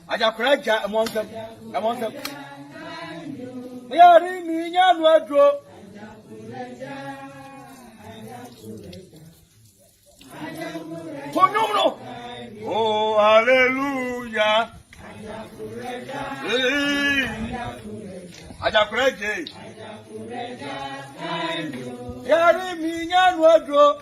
Ajagurajah among them. We are in Nyan Wadro. Oh, hallelujah. Ajagurajah. Yari minya nwadro.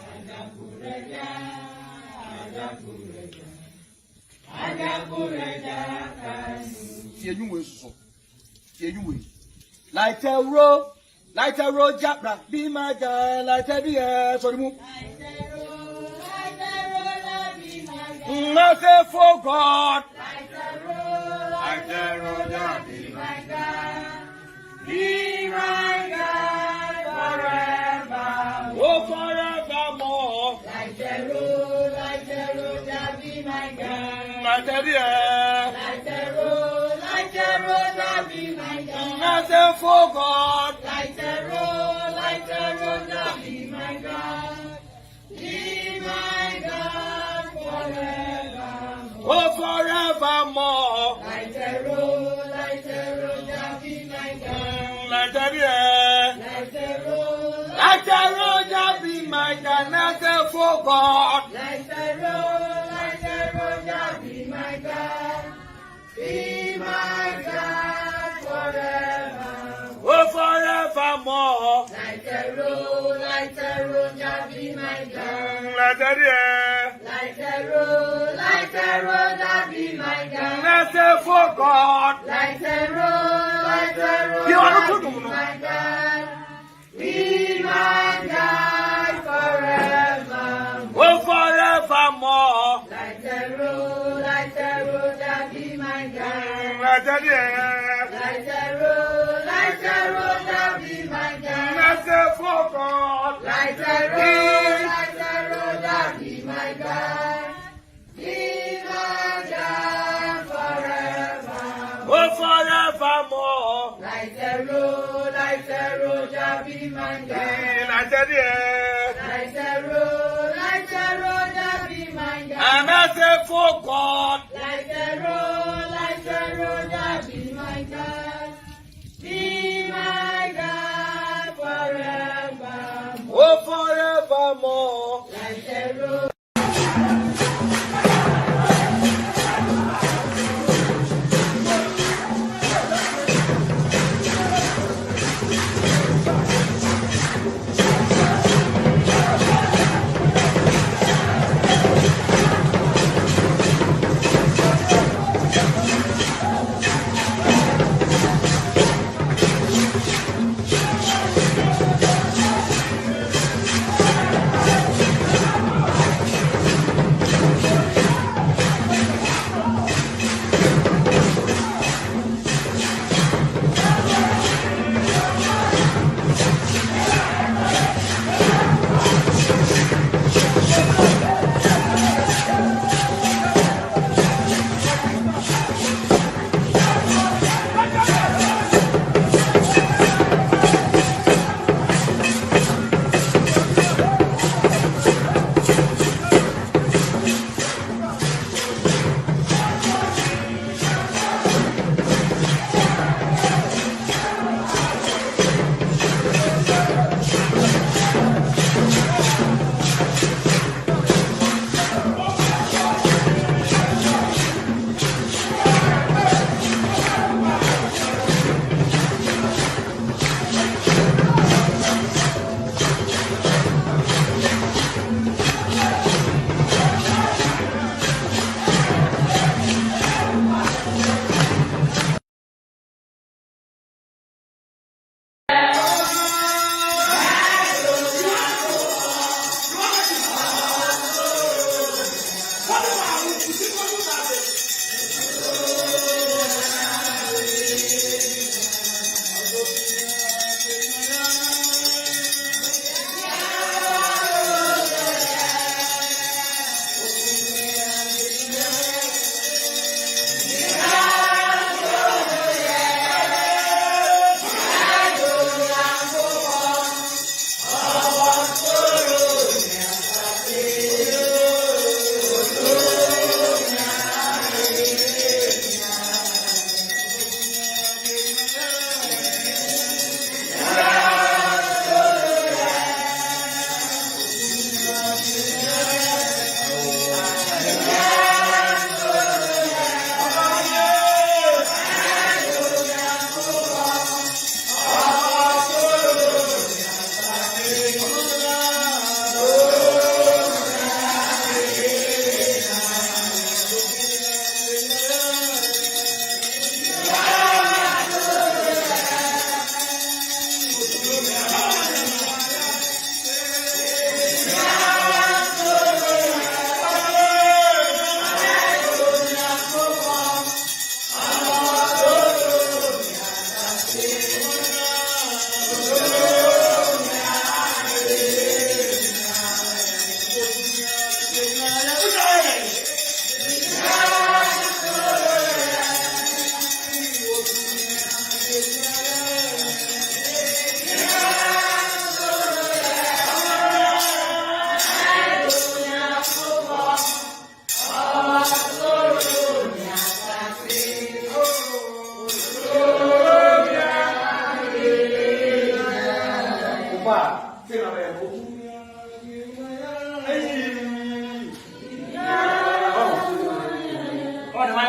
Like a road, Japra, be my guy, like a dear, for the moon. Nothing for God. Like a road, be my God. Be my God forever. Oh, forevermore. Like a road, be my God. Like a dear. Like a road, be my God. Nothing for God. Like a road, be my God. Be my God forever. Oh, forevermore. Like a road, be my God. Like a road, be my God. Nothing for God. Like a road, be my God. Be my God forever. Oh, forevermore. Like a road, be my God. Like a road, be my God. Nothing for God. Like a road, be my God. Be my God forever. Oh, forevermore. Like a road, be my God. Like a road, be my God. Nothing for God. Like a road, be my God. Be my God forever. Oh, forevermore. Like a road, be my God. Like a road, be my God. And nothing for God. Like a road, be my God. Be my God forever. Oh, forevermore. Like a road.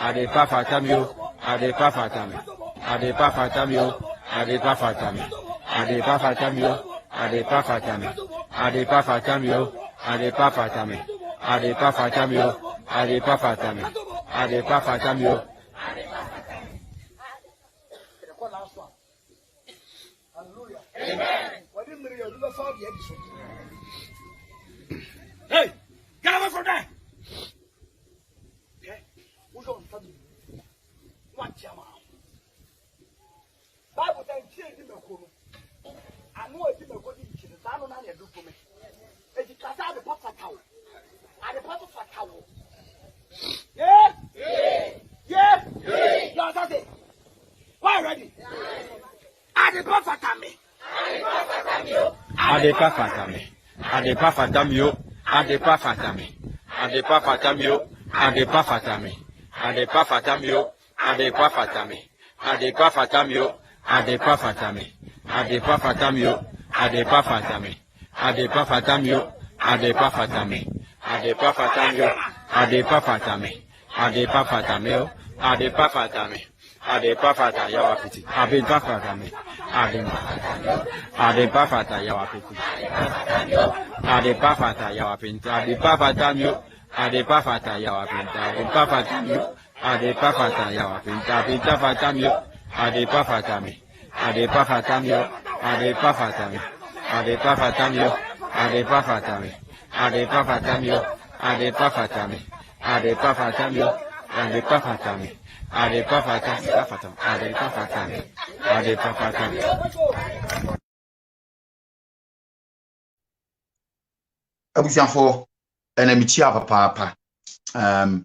Adepa fatamio, Adepa fatami, Adepa fatamio, Adepa fatami, Adepa fatamio, Adepa fatami, Adepa fatamio, Adepa fatami, Adepa fatamio, Adepa fatami, Adepa fatamio. Hey, get away from there! Okay, we don't study. Watch your mouth. Bible says, "Change the code." I know it's in the code. I don't know how to do for me. It's because I the papa cow. I the papa cow. Yeah, yeah. You're ready. Why ready? I the papa cow. Adepa fatami, Adepa fatamio, Adepa fatami, Adepa fatamio, Adepa fatami, Adepa fatamio, Adepa fatami, Adepa fatamio, Adepa fatami, Adepa fatamio, Adepa fatami, Adepa fatamio, Adepa fatami, Adepa fatamio, Adepa fatami, Adepa fatamio, Adepa fatami, Adepa fata yawapiti, Adepa fatami, Adepa fata yawapiti, Adepa fata yawapiti, Adepa fatamio, Adepa fata yawapiti, Adepa fatamio, Adepa fata yawapiti, Adepa fatamio, Adepa fatami, Adepa fatamio, Adepa fatami, Adepa fatamio, Adepa fatami, Adepa fatamio, Adepa fatami, Adepa fatamio, Adepa fatami, Adepa fatami, Adepa fatami, Adepa fatami. Abusiafo enemichia papa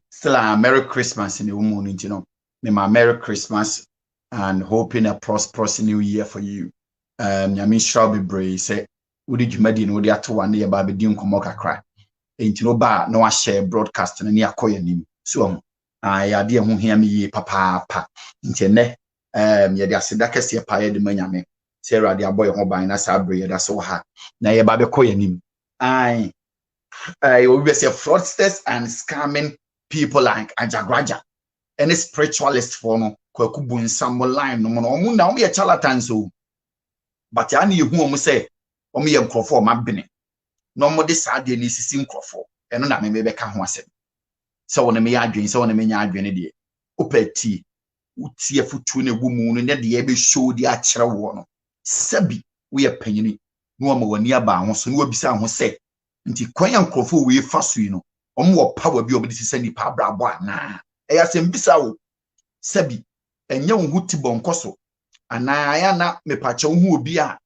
still a Merry Christmas in the woman, you know. My Merry Christmas and hoping a prosperous new year for you. Nyame shall be brave say we did medi no dia to one year ba be di nkomo kakra. Enti no ba no a share broadcast na ne akoya nim. So ya de ho hia me yi papa nti ne ye de aseda kese pa ye de manyame. Say rade aboy ho ban na sa bre ye da so ha. Na ye ba be koya nim. We will say fraudsters and scamming people like Ajagurajah. Any spiritualist for no kwakubu nsamo line no no omu na omu ye charlatans o. But ya na yehu omu say omu ye nkrofo ma bene. No mo de saade ni sisi nkrofo. Eno na me be ka ho asem. Se wona me ya adwen, se wona me nya adwen de. Opati utie futu na egu mu no ne de ye be show di a kire wo no. Sabi we ye panyini. No ma wani aba ho so no obisa ho say nti kwanya nkrofo we fa so yi no omo power bi omo de sisa ni pa brabo ana eya sem bisa wo sabi enye wo huti bonkoso ana ya na mepache wo hu obi a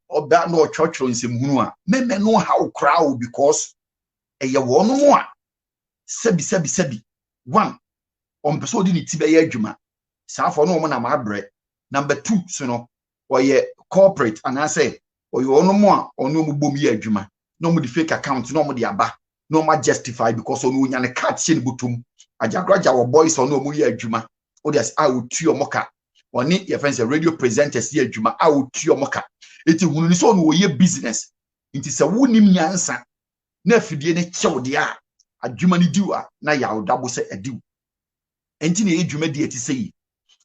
oba no church nsem hunu a meme no how crowd because eye wo no mo a sabi one on person di ni ti be ye adwuma saafo no mo na ma bre number 2 so no oye corporate and I say oye ono mo a ono mo bom ye adwuma no mo di fake account no mo di aba no ma justify because ono Jnana caksus ni butum Ajagurajah wo boys ono mo ye adwuma o dey a otu omoka oni ye friends radio presenters ye adwuma a otu omoka eti hunu ni so ono ye business nti se wonim nyansa na afidie ne kyewde a adwuma ni diwa na ya odabo se adiw enti ne adwuma di eti sei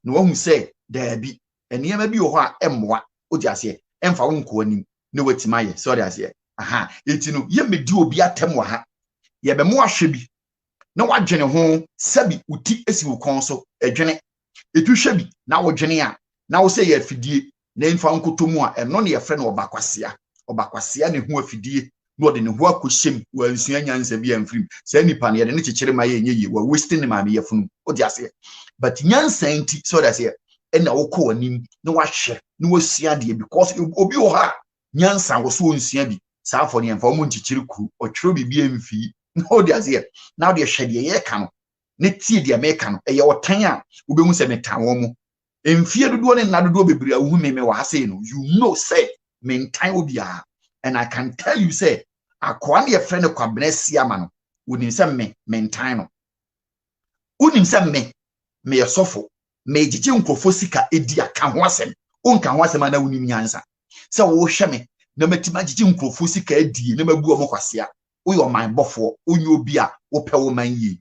no wahu se da bi eniyama bi wo ho a emmoa o dey ase emfa wo nko anim ne watima ye so dey ase aha eti no ye medi obi atem wa ha ye be mo ahwe bi na wadwene ho sabi uti esi wo kon so adwene etu hwe bi na wo dwene a na wo se ye afidie na emfa nkotomu a eno ne ye fre na obakwasea ne ho afidie no de ne ho akohyem wa nsua nyansa bi amfrim sa nipa ne ye ne kyekere ma ye enye wa wasting ne ma me yefunu o di ase but nyansa nti so dey ase ena wo ko anim na wahwe na wasua de because obi wo ha nyansa wo so nsua bi saafo ne emfa mo nchichiri kru otwero bibi emfi no dey ase now dey hwe de ye ka no ne tie de me ka no eye otan a wo be hu se metan wo mo emfie dodo ne na dodo bebiri a hu me wa ase no you know say mentan obi a and I can tell you say akwa ne ye friend kwabena siama no wonim se mentan no wonim se me yesofo me jiji nkofo sika edi aka ho asem onka ho asem ana wonim nyansa se wo hwe me na matima jiji nkofo sika edi na mabu omo kwasea wo yo man bofo onye obi a wo pe wo man yi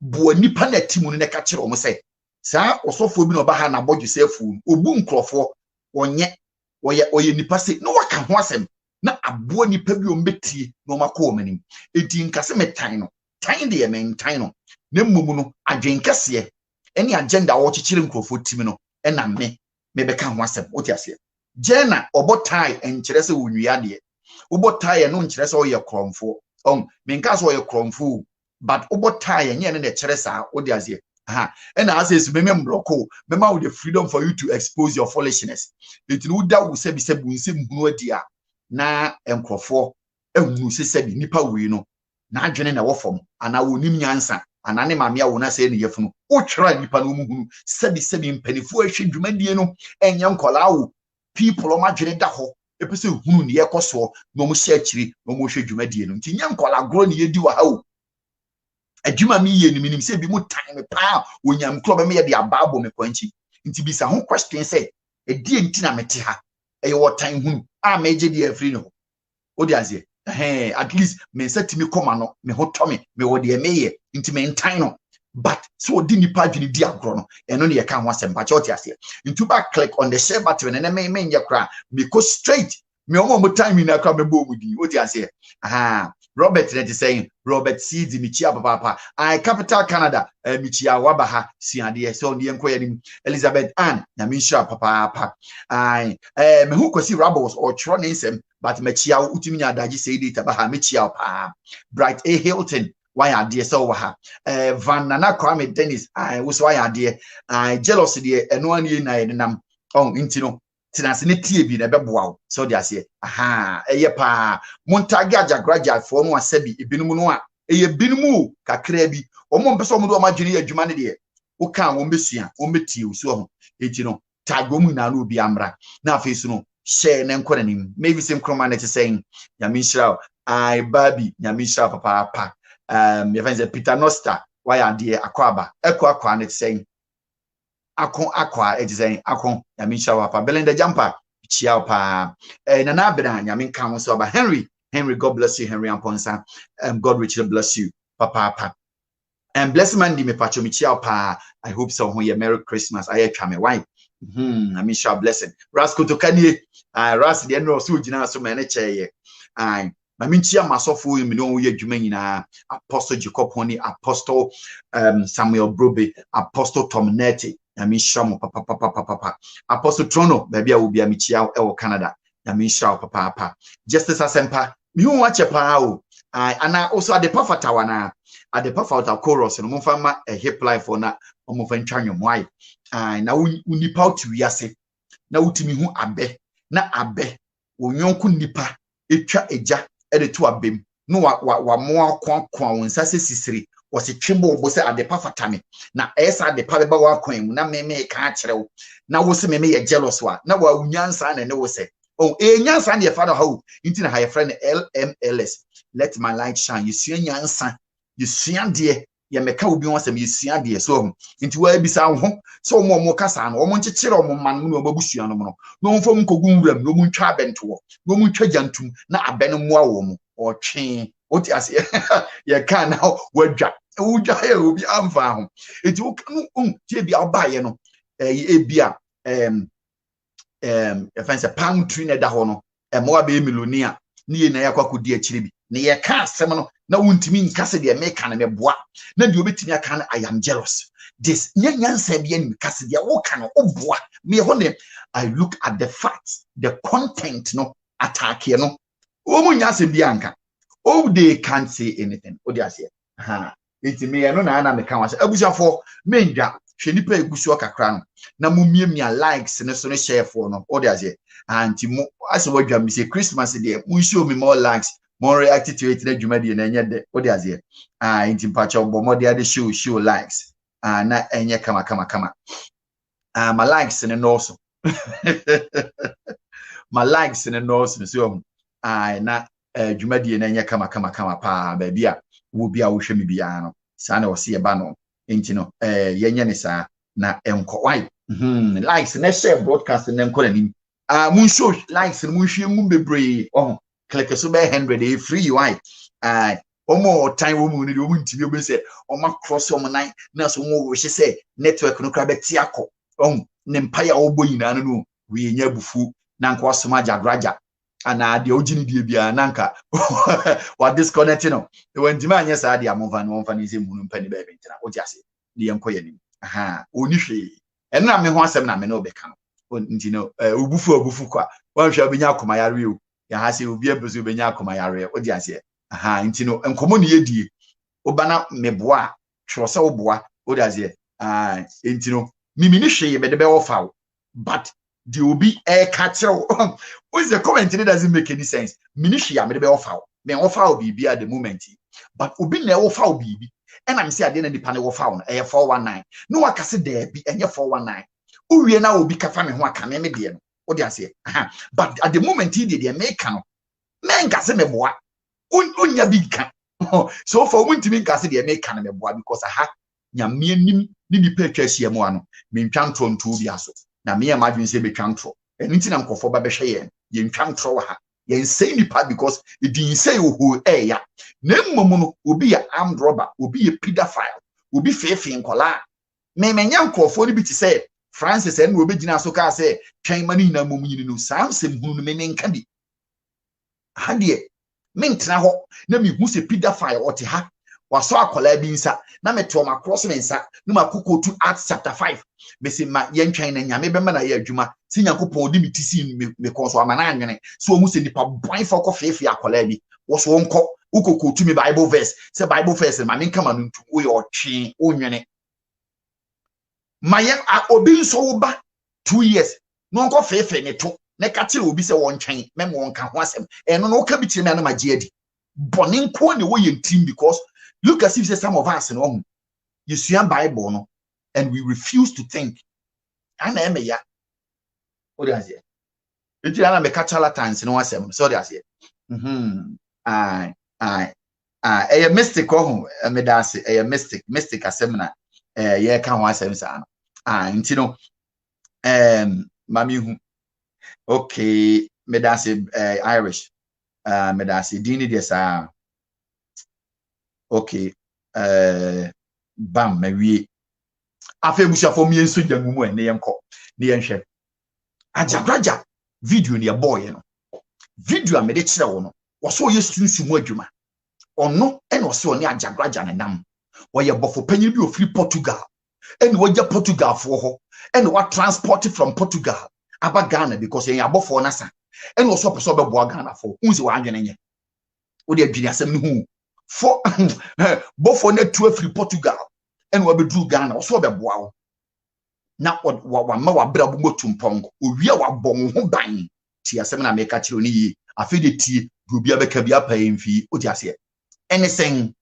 bo nipa na timu ne ka kire o mo say saa osofo bi na oba ha na boju sefu obu nkrofo onye oye nipa say no waka ho asem na abo nipa bi o mbeti no makọ omanim enti nkase metan no tan de mentan no na mmom no adwenkase eni agenda wo kikire nkrofo timi no na me beka ho asem oti ase Jena obotai enkire se wonwia de obotai no nkire se oye kromfo menka so oye kromfo but obotai nye ne de kire sa odi ase and as is membroko mema with the freedom for you to expose your foolishness it no da wo se bi se bunse mhunu adia na enkrofo ehunu se se bi nipa we no na adwene na wo fom ana wonim nyansa ana ne mamia wo na se ne yefunu wo twera nipa no muhunu se bi mpanifo ahwe dwumadie no enye nkola wo people o madwene da ho epese hunu ne yekoso no mo hye akiri no mo hwe dwumadie no nti nya nkola gro ne yedi wa ha wo adwuma mi ye ni minim se bi mu time pa onyam kro be me ye de ababo me kwanchi nti bisa ho question say e die nti na mete ha e wo time hunu a meje di afri no odi azie at least me setimi koma no me ho to me wo de me ye nti me ntan no but so odi nipa dwene di agro no eno ne ye ka ho asem pa che oti azie nti ba click on the share button and me nye kra me go straight me omo time na kra me bo mu di odi azie Robert net is saying Robert seeds michia papa I capital Canada michia wabaha siade so ndie nkoya nim Elizabeth Ann na minsha papa I me hu kwesi rebels or tronism but mechia utimi nya daji say data ba ha mechia pa Bright A Hilton why ade so wa ha Van Nana Kwame Dennis I was why ade I jealous de eno ani na yenam intino tinase ne tie bi na beboa so de ase eye pa montage Ajagurajah for no asabi ebinumu no a eye binumu kakra bi omo mpese omo do omadwene adwuma ne de wo kan wo mbesua wo metie uso ho enti no tagomu na no bi amra na afesu no share ne nkora nim maybe same kroma net saying yamishrao I baby yamishrao papa your friends Peter Nosta why ade akwaba akwa net saying akwa ejisen akon yamisha wapa Belinda Jampa chia pa nana abena yamin kan so ba Henry God bless you Henry Amponsa God richly bless you papa and bless man di me pacho mi chia pa I hope so ho ye Merry Christmas I twa me why yamisha blessing Rasco to kanie ras de no so gina so me ne cheye ai mami chia masofo yi me no ye dwuma nyina Apostle Jacob Honi Apostle Samuel Brobe Apostle Tom Neti Yamisha papa Apostle Trono baby will be a michia e Canada Yamisha papa Justice Asempa mi hu wache pa o ana also Adepa fatawa na Adepa fata chorus no mo fama a hip life na mo fa ntwanyo mwai na unipa otu wiase na utimi hu abe na abe onyonku nipa etwa eja e de to abem no wa mo akwa wonsa sesisiri wasi twimbo obo se Adepa fatame na esa Adepa beba wa kwan mu na me ka kirewo na wo se me ye jealous wa na wa unyansa na ne wo se nyansa na ye father how inti na ha ye friend LMLS let my light shine yesua nyansa yesua de ye meka obi won se me yesua de so inti wa bisa ho so mo kasa no mo nkekere mo man no babusua no no no mfom kogu nwuram no mu ntwa abento no mu ntwa jantum na abeno mo awo mo otwe oti ase ye kan na wadwa ujwa ye obi amfa ho eti wo kan tie bia obaye no ebia e fancy palm tree na da ho no mo aba millionaire ni ye na yakwa kodi akire bi ne ye ka asem no na wontimi nkase de me kan me boa na de obetimi aka na I am jealous this nyansa bia ni kase de wo kan oboa me ho ne I look at the facts the content no attack ye no o mu nyansa bia anka they can't say anything odi ase enti me no na me kan wase abusuafo menja hwe nipa egusu kakra no na mu miemia likes ne so ne share for no odi ase anti mu ase wadwa me say Christmas dey mu show me more likes more react to it na dwuma dey na enye de odi ase enti mpacha obo dey ade show likes na enye kama my likes ne no so my likes ne no so na dwumadie na enye kama pa ba bia wo bia wo hwe me bia no sa na wo se ba no enti no yenye ne sa na enko why likes na share broadcast na enko na nim mun show likes mun hwe ngum bebre click so be 100 free why omo time woman ni omo ntimi obi say omo cross omo nine na so omo wo say network no kra beti akọ ne mpaya obo yina no we nya bufu na nko asoma Ajagurajah ana de ogini die bia na nka wa disconnect no e wantimi anya sa de amova no mfa ne se munu mpa ni ba bi ntina o ti ase de yenko ye nim oni hwe eno na me ho asem na me no be ka no ntino obufu kwa wan hwa benya akoma yare o ya ha se obi abezu benya akoma yare o di ase ntino enkomo ne yedie obana meboa twose oboa o di ase ntino mimi ni hwe ye be de be ofa but the obi catch what's the comment that doesn't make any sense minishi ya me be offer me offer bibi at the moment but obi na offer bibi and I'm say ade na nipa na offer on 419 no aka se there bi enye 419 uwie na obi kafa me ho aka me de no o de ase but at the moment he dey make no men ka se me boa unya bi ka so for untimi ka se dey make na me boa because nyame anim ni nipa atwa hia mu ano me ntwa ntonto bi aso na me imagine say be twantro enti na nkofo ba be hwe ye ntwantro wa ha ye nsay nipa because it didn't say oho ya na mmom no obi ya armed robber obi ye pedophile obi fefe nkola me menya nkofo ni bi ti say Francis en obi gina so ka say twen mani na mom yini no samsem hunu no me nka bi ha de me ntena ho na me hu se pedophile ote ha waso akola bi nsa na meto ma cross me nsa no makoko to Acts chapter 5 me se ma yentwan na nyame be ma na ye adwuma si Nyankopon odi mitisi me konso amana anwene so omu se nipa boy for ko fefe akola bi woso onko ukoko to me Bible verse se Bible verse ma menka ma ntu wo ye otwe onwene maye obi nso wo ba 2 years no onko fefe ne to ne ka kire obi se won twen mem won ka ho asem eno no ka bi kire me na magye adi bone nko ne wo ye ntim because look as if say some of us no you see a Bible no and we refuse to think ana eme ya o de asie eti ana me catch charlatans no asem so de asie a mystic oh me da ase a mystic asem na ye ka ho asem sa no nti no mami hu okay me da ase Irish me da ase dini de sa okay bam mawie afa ebushafo mi enso jangumu ene yenko ne yenhwe Ajagurajah video ne boy no video a me de kire wo no wo so ye sunsumu adwuma ono ene wo so ne Ajagurajah ne nam wo ye bofo panyin bi ofiri Portugal ene wo ja Portugal fo ho ene wa transport from Portugal aba Ghana because yen abofo na sa ene wo so person be bo Ghana fo unsi wa adwene nye wo de adwene asem ne hu for bofo na tu afiri Portugal ene wo be dru Ghana wo so be boa wo na wa ma wa bra bu motumpongo owia wa bon ho ban ti asem na meka kire oni yi afede tie dobia be ka bia pa emfi o ti ase anything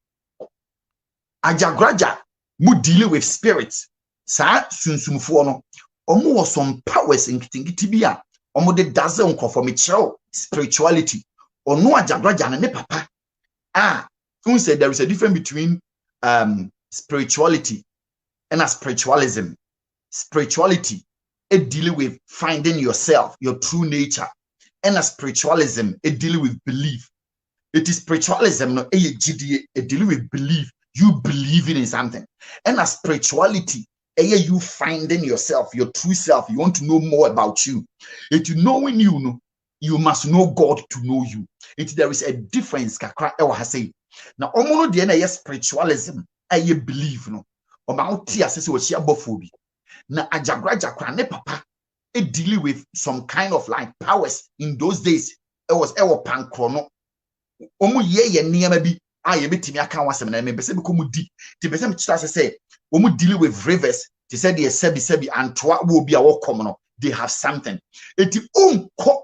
Ajagurajah mu deal with spirits sa sunsumfo no omo wo some powers nkitingiti bia omo de daze nkofo me kire spirituality ono Ajagurajah na ne papa who said there is a difference between spirituality and a spiritualism. Spirituality, it deals with finding yourself, your true nature, and a spiritualism, it deals with belief. It is spiritualism, no, it deals with belief. You believing in something, and a spirituality, you finding yourself, your true self. You want to know more about you. It knowing you, no, you must know God to know you. There is a difference. Kakra ewa say. Na omono de na ye spiritualism aye believe no o ma oti asese wo hia bofobi na Ajagurajah kra ne papa it deal with some kind of like powers in those days it was pankro no omo ye niam bi aye betimi aka wasem na me bese be komu di ti bese me chita say omo deal with rivers ti say de sebi antoa wo bi a wo kom no they have something eti onko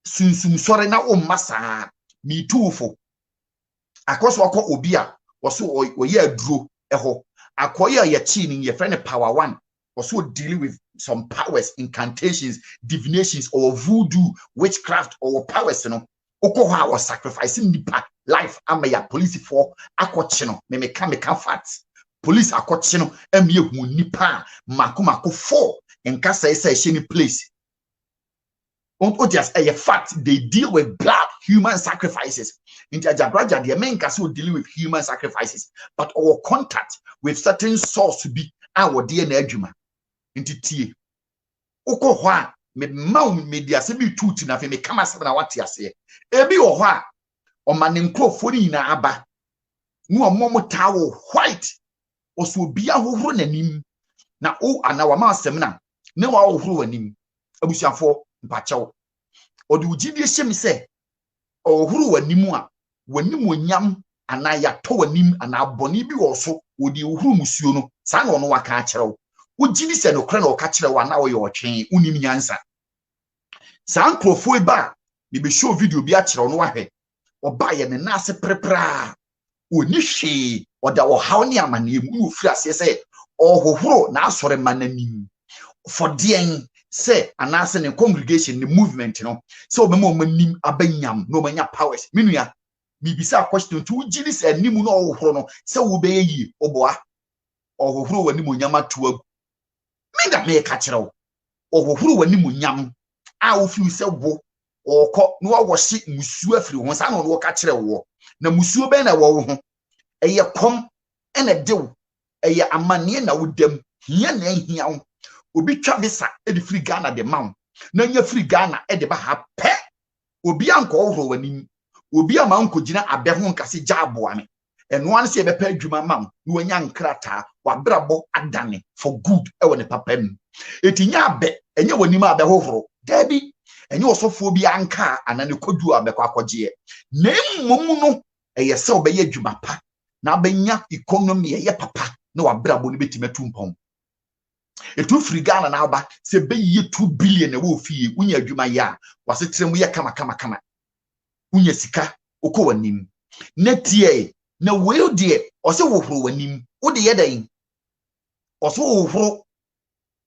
sunsum sore na o masa me tuufo akos wako obi a woso oye aduro eho akoye ye chi ni ye friend power one also dealing with some powers, incantations, divinations or voodoo, witchcraft or powers okoha or sacrificing nipa life amaya police for akochino me can facts police akochino emye hu nipa makomako for enkasa esa ehye ni place on just a fact they deal with blood human sacrifices. Into Ajagurajah, the men can still deal with human sacrifices, but our contact with certain source to be our DNA Agyeman. Into T. Oko hwa me maum media se bi tuti na fe me kama se na wate ase. Ebi wo hwa o mane nkrofo ni na aba. Nu omom tawo white oso obi ahohoro nanim. Na o ana wa ma asem na ne wa ahohoro anim. Abusuafo mpachew. Odi ugidi hyem se ahohoro wanim a wanim onyam ana yato wanim ana boni bi wo so odi ohuru musuo no sa na ono waka akyerɛw. Ugidi se no kra na o ka kyerɛw ana wo ye otwen unim nyansa. Sa nkrofo ba me be show video bi akyerɛw no wahwe. Oba ye ne na ase prepra. Oni hwe oda wo haw ne amane mu ofiri ase se ohohoro na asore mananim. For den say anase ne congregation the movement no say obema omanim abanyam no manya powers menua bibisa question to ugidi se anim no ohohoro no say wo be yi oboa ohohoro wanim onyam atu agu meda me ka kyerɛw ohohoro wanim onyam a ofiu se wo okɔ no wo hye musuo afiri ho sa no wo ka kyerɛw wo na musuo be na wo ho eye kom ena dew eye amane na wodam hia na hia wo obi twa visa edi free Ghana de mam na nya free Ghana e de ba ha pe obi anko ohoro wanim obi ama anko gina abe ho nkase jaabo ame eno an se be pa adwuma mam no wanya nkrata wabrabo adane for good e woni papam etinya abe enye wanim abe hohoro dabi enye osofo bi anka anane kodu abe kwa akogye na mmom no eye se obeye adwuma pa na abenya economy eye papa na wabrabo no betimatu mpom etu free Ghana na aba se be ye 2 billion na wo fie unya adwuma ya wasetrem ye kama unya sika okọ wanim na tie na we de ose wohoro wanim wo de yedan ose wohoro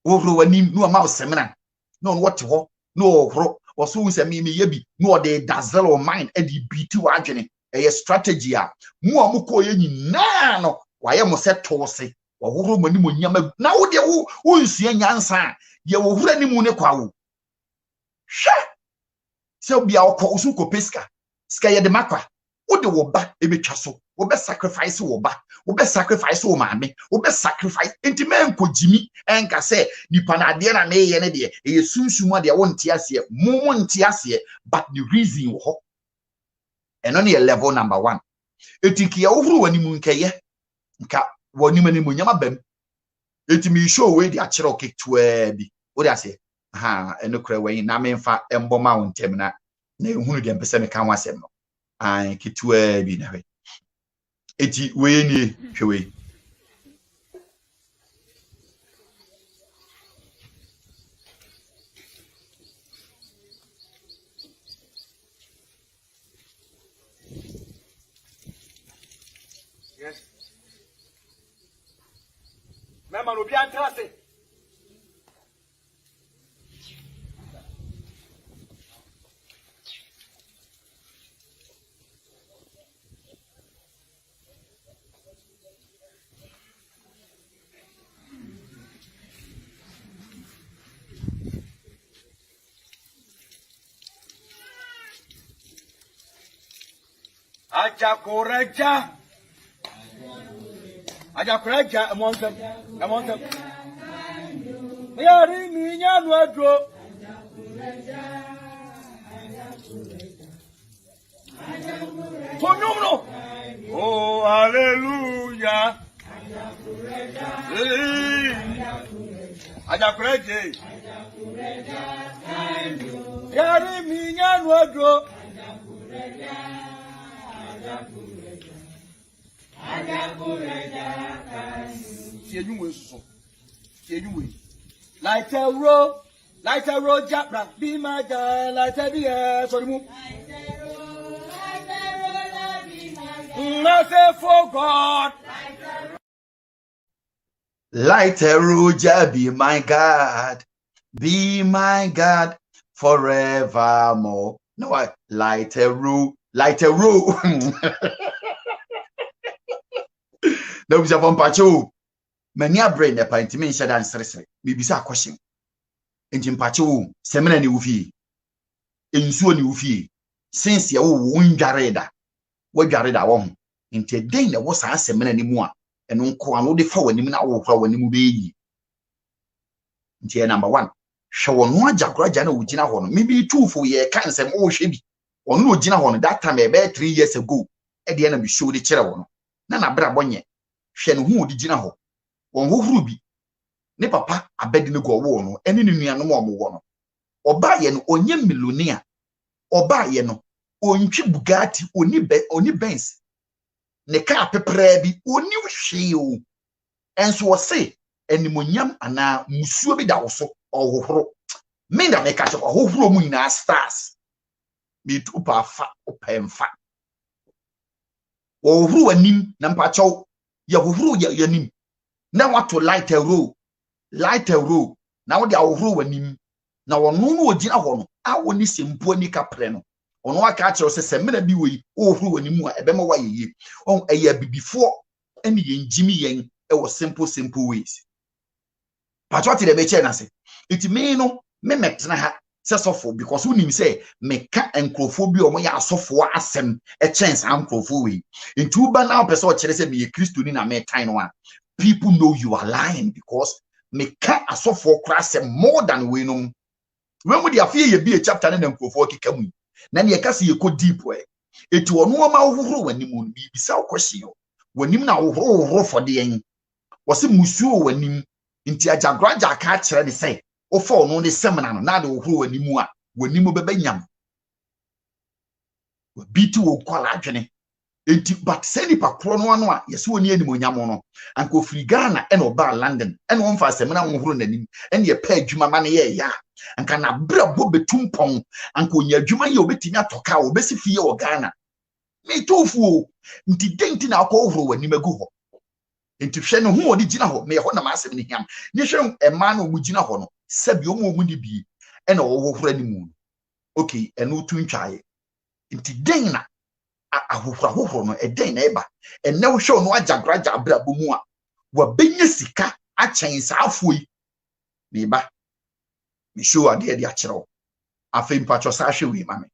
wanim no ma semina no what ho no wohoro ose wo se me ye bi no de dazzle or mind e di biti wa adwene e strategy a mu amukọ ye nyina no waye mo se tose wohoro manim onyam na wo de wo nsua nyansa ye wohoro anim ne kwawo hwe se obia okọ usu ko peska ska ye de makwa wo de wo ba ebetwa so wo be sacrifice wo ba wo be sacrifice wo maame wo be sacrifice enti men ko jimi enka se nipa na ade na ye ne de ye sunsumu de wo ntia se mo ntia se but the reason wo ho eno ne level number 1 etiki ya wohoro anim nkeye nka woni mani mo nyama bam etimi show we di akere oketwa bi wo de ase ha eno kra wen na memfa emboma wo ntem na ehunu de mpese me kan wasem no an ketwa bi na we eti we ni hwe yes Mama no bi antrase. Ajagurajah among them. Yari mi nyanu adro. Oh, hallelujah. Ajagurajah. Yari mi nyanu adro. Light a road, Japra, be my guy, light a beer, for the moon. Nothing for God. Light a road, be my God forevermore. No, I light a road. No, we have one pacho. Many a brain, a pint, me said answer. Maybe a question. Engine pacho, semina ni ufi. Insu ni ufi. since ya wo unjareda wadwareda wo ho nti den na wo saa semena ni mu a eno nkoaa no de fa wani mu na wo hura wani mu beyi nti number 1 hwe wono Ajagurajah na wugina ho no mebi tuufo ye kan sem wo hwe bi ono no gina ho no that time about 3 years ago e de na bi show de kire wo no na bra bonye hwe no hu odi gina ho won hohuru bi ne papa abedi ne go wo no ene ne nuanom omo wo no oba ye no onye millionaire oba ye no ontwi Bugatti oni Benz ne ka pepra bi oni hwe o enso wo se enimonyam ana musuo bi da wo so ohohoro me da me ka che ohohoro mu nyina stars me tu pa fa opemfa ohohoro anim na mpacho ya ohohoro ya nim na wato light a row na wo de ohohoro anim na wono no ogina ho no a woni sempo ni kapre no ono aka kire se semena bi wei ohohoro anim a ebema wa yeye on eya bibifo eni yenjimi yen e wo simple ways patroti de be che na se it me no me metna ha se sofo because unim say me ka enkrofo bi o mo ya Safowaa asem e chance ankrofo we into ba now person o kire se me ye Kristo ni na me time no a people know you are lying because me ka asofo kra se more than we no when we Afia ye bi a chapter na enkrofo kikamu na ne ka se ye ko deep we etu ono ma hohoro wanim no bi bisa okwhye yo wanim na hohoro for de yen wose musuo wanim nti Ajagurajah ka kire de say ofa ono de semina no na de hohoro wanim a wanim bebanyam bitu wo kwala adwene enti but seni pa kro no ano a yesi woni animonyam no anka ofiri Ghana e no ba London e no mfa semina hohoro nanim e ne pa adwuma ma ne ye ya anka na brabo betumpon anka onya adwuma ye obetimi atoka obesi fie wo Ghana me tofu nti denti na akọ hohoro wanim agu ho enti hwe no ho odi gina ho me ho na ma asem ni hiam ni hwe ema na omu gina ho no sabi omu ni bi e na wo hohoro animu okay eno tu ntwae nti den na ahohoro no eden na eba enne wo hwe no Ajagurajah abrabo mu a wa benye sika achen sa afoi me ba me show ade ade akere afem pacho sa hwe wi mame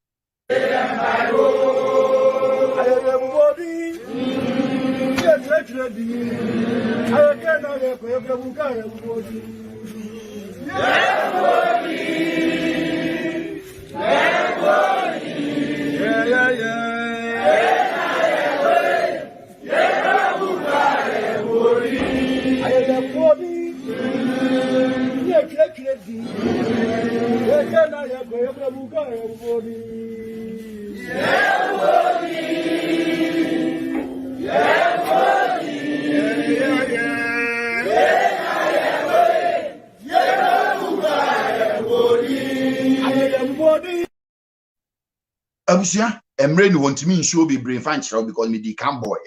Abusia emre ni wontimi nshow be brain fan chiro because me di can boy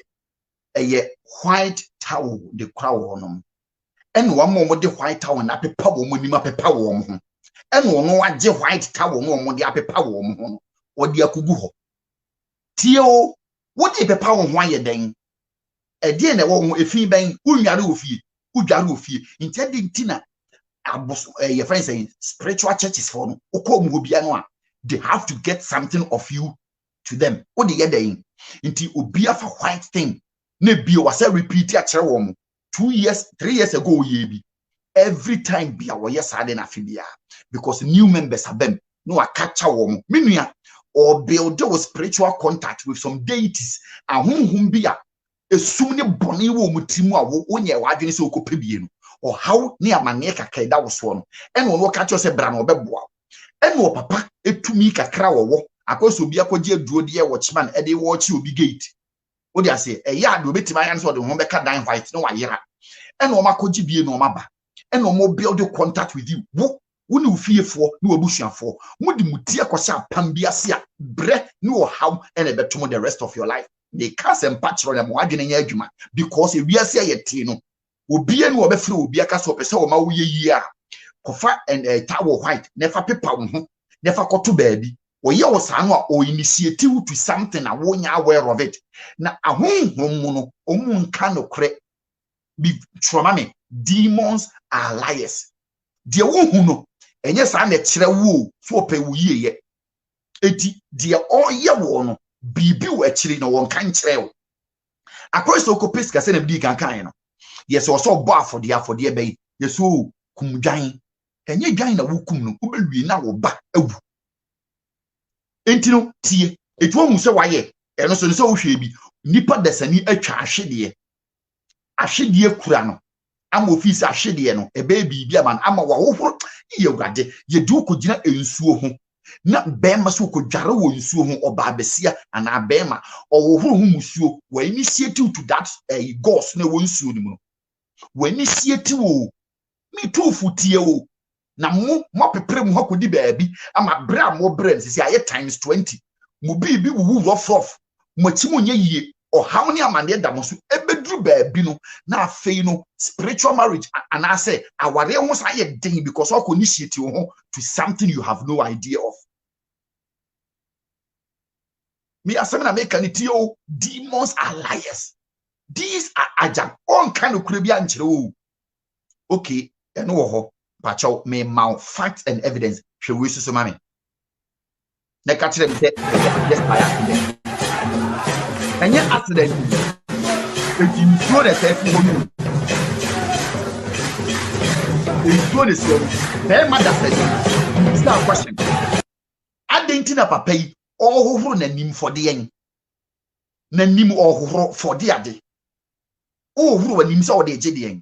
eye white towel the crowd honom en wo mo de white towel na pepa wo mo ni ma pepa wo mo ho en wo no age white towel no mo de apepa wo mo ho wo de akugu ho tie o wo de pepa wo ho aye den e de na wo ho efi ben unware ofie udware ofie intedi ntina abos your friends saying spiritual churches for no okom ho bia no a they have to get something of you to them. What the other in? Inti obia for white thing. Ne bio was a repeat a 2 years, 3 years ago yebi. Every time bia wa yes aden afibia because new members have them. No a catch a woman. Minia or build with spiritual contact with some deities. And whom bia a sooner bonny woman timu a onye wadini so kopebien or how near maniaka keda was one. And one catch us a brano beboa. Eno papa etumi kakra wo akoso obi akogye aduo de watchman e de watch obi gate wo de ase e ya de obetima yan so de ho beka dan white no wayera eno makogye bie no maba eno mo build contact with you wo ne ufiefo ne wabusuafo mo de mutie akosa apam bi ase a bre ne wo how ene betom the rest of your life they cast and patch on them adwene nya adwuma because e wiase ayete no obi ene wo befre obi aka so pese wo ma wo yeyi a kofa and towel white never paper ho never koto baby or ye was ano or initiative to something a wonya aware of it na ahonhom mu no omun ka no kre be trauma me demons are liars de wo hu no enye sa na kire wo so pe wo yie eti de all ye wono bibi wo akiri no won kan kyerɛw akɔyɛ so kopes kase na bi kan kan no yes also bo afode be yeso kumdwan enye dwan na wokum no wobelwie na wo ba awu enti no tie etu omu se waye eno so nse wo hwe bi nipa dasani atwa ahwedie kura no ama ofisi ahwedie no ebe bibi ama ama wa wohoro ye wurade ye du ko gina ensuo ho na bema so ko dware wo nsuo ho oba besia ana bema owohoro ho musuo wa initiate to that ghost na wo nsuo ni mu wa initiate wo mi tu futie wo na mo pepere mu hakodi baabi ama bra mo brand sisi aye times 20 mo bibi wu rough mo chimu nye yie o how ni amane da mo so ebedru baabi no na afei no spiritual marriage and I say aware ho sa ye den because o ko initiate wo to something you have no idea of. Me asemina make an itio demons are liars. These are ajag on kind of kribia nchire. Okay, eno wo ho pacho me mount facts and evidence hwe we so mame. Na ka kire me say yes by accident. Anya accident. If you throw the self home. If you the self, very mother said, it's not a question. Adentina papa yi ohohoro nanim for de yen. Nanim ohohoro for de ade. Ohohoro nanim se o de je de yen.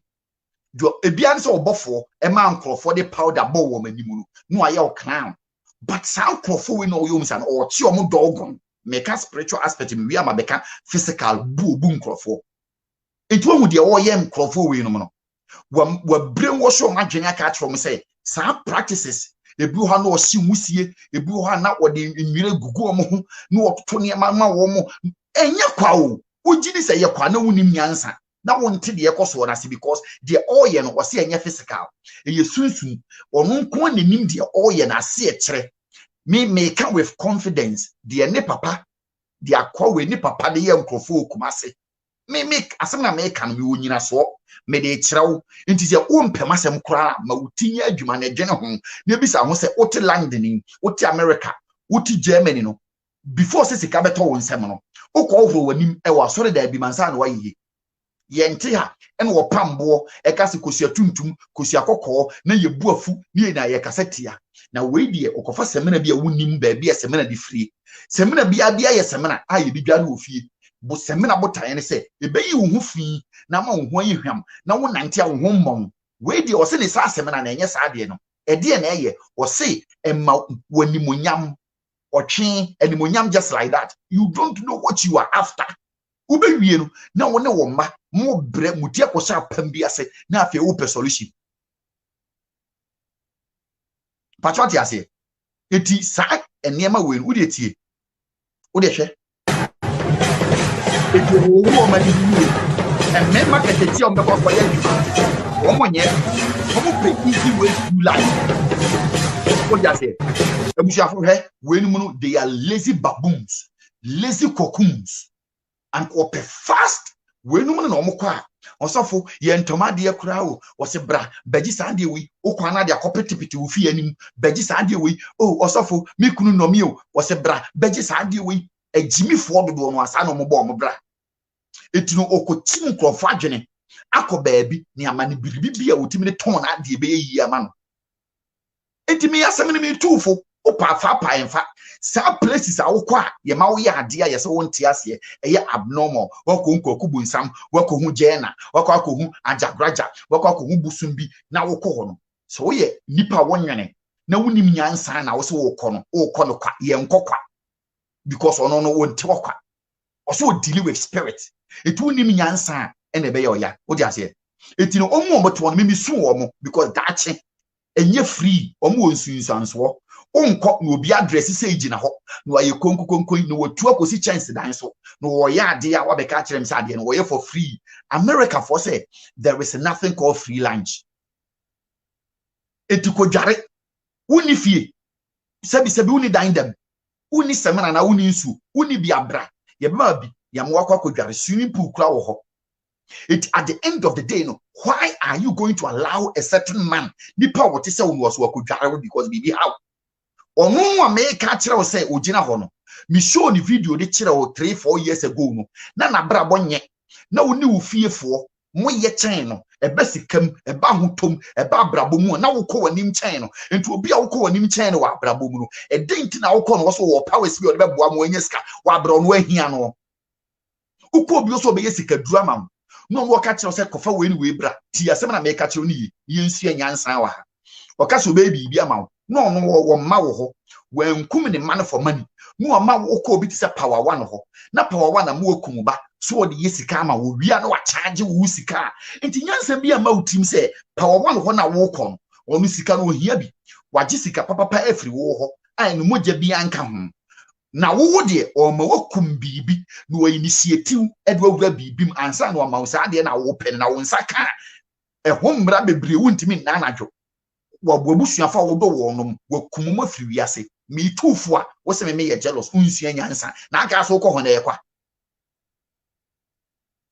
Do ebian se obofo e ma nkrofo de powder bo wo manimu no aye o clown. But some nkrofo we no yo msan o chi o mo dogon. Meka spiritual aspect me we am beka physical bu nkrofo. Etu hu de o ye nkrofo we no no. Wa brainwash o madwene aka atro me say some practices ebi ho na o si musie ebi ho na o de nwire gugu o mo ho na o toto ne ma wo mo enye kwa o ugidi say ye kwa na wunim nyansa na wonte de yekoso na se because the oil no o se enye physical eye sunsun onu nko nanim de oil na se e kire me come with confidence de ne papa de akwa we ne papa de ye nkrofo okumase me asem na me kan me wonyina so me de kirew nti se o mpem kura ma wutinye adwuma na dwene ho na bisa ho se wote London wote America wote Germany no before se sika beto won sem no okọ ohoro wanim e wa sore da bi mansa na waye yente ha ene wo pambo e kase kosia tuntum kosia kokọ na yebuafu ni na ye kasetia na we die okofa semena bia wonim ba bia semena di free semena bia ye semena aye bi dware ofie bo semena botan ne se ebeyi wo hu fi na ma wo hu ayi hwam na wo nante a wo hu mmon we die o se ne sa semena na enye sa de no e de na eye o se emma wanimonyam otwe animonyam just like that. You don't know what you are after. Ube wie no na wo ne wo ma mo bre mutie ko sha pam bi ase na afi wo pe solution. Patroti ase. Eti sa enema we wo de tie. Wo de hwe. Eti wo ma di ni. And men market eti o mbeko for ya. Wo mo nye. Wo mo pre easy way to life. What you say? They are lazy baboons, lazy cocoons, and ope fast. When woman no more also ye ntoma de crowd was a bra, beji sandi we, o kwana de copetipiti ufi anim, beji sandi we, oh, also me kunu no mio was a bra, beji sandi we, a Jimmy Ford do no asano mo bomb bra. It no oko tim crofagene, ako baby, near mani bibia ultimate tone at the bay ye man. Enti me asemene me tufo opa fa pa enfa sa places a wokwa ye ma wo ya ade a ye se wonte ase eye abnormal wako nkoku bunsam wako hu Jnana wako hu Ajagurajah wako hu busumbi na woko ho no so wo ye nipa wonwene na wonim nyansa na wo se woko no kwa ye nkokwa because ono no wonte wokwa also deal with spirit it wonim nyansa ene be ye oya wo di ase eti no omo omoto no me su wo because dache enye free omo onsunsanso onko no obi address say gina ho no aye konko no watu akosi chance dan so no wo ya ade a wabeka kire msa ade no wo ye for free. America for say there is nothing called free lunch. Etiko dware woni fie sebi woni dan dem woni semana na woni nsu woni bi abra ye ba bi ya mo akwa dware swimming pool kura wo ho. It at the end of the day, no, why are you going to allow a certain man nipa what is say was because bibi how ono a make kire wo say ogina ho no me show ni video de kire wo 3-4 years ago no na bra bonye na woni wo fiefo mo ye chen no eba sikam eba hotom eba brabo mu na wo kɔ wanim chen no enti obi a wo kɔ wanim chen no wa brabo mu no e denti na wo kɔ no wo so wo powers bi o de beboa mo anya sika wa bra no ahia no ukɔ obi so be yesika dura mam no wo ka kire wo say kofa we ni we bra ti asem na me ka kire ni ye nsu anyansan wa ha o ka so be bi ama no wo ma wo ho wankum ne man for money no ma wo kɔ obi ti say power one ho na power one na mo akum ba so the yesika ma wo wia na wa charge wo sika enti nyansa bi ama utim se power one ho na wo kon onu sika no hia bi waje sika papa afri wo ho ai no mogya bi anka ho na wo de o ma wakum bibi no wa initiative edwawura bibim ansa na ma wo sa de na wo pen na wo nsaka ho mbra bebre wuntimi na anadwo wa bobusuafa wo do wo nom wakum ma firi wiase me tufo a wo se me ye jealous unsua nyansa na aka so ko ho na ye kwa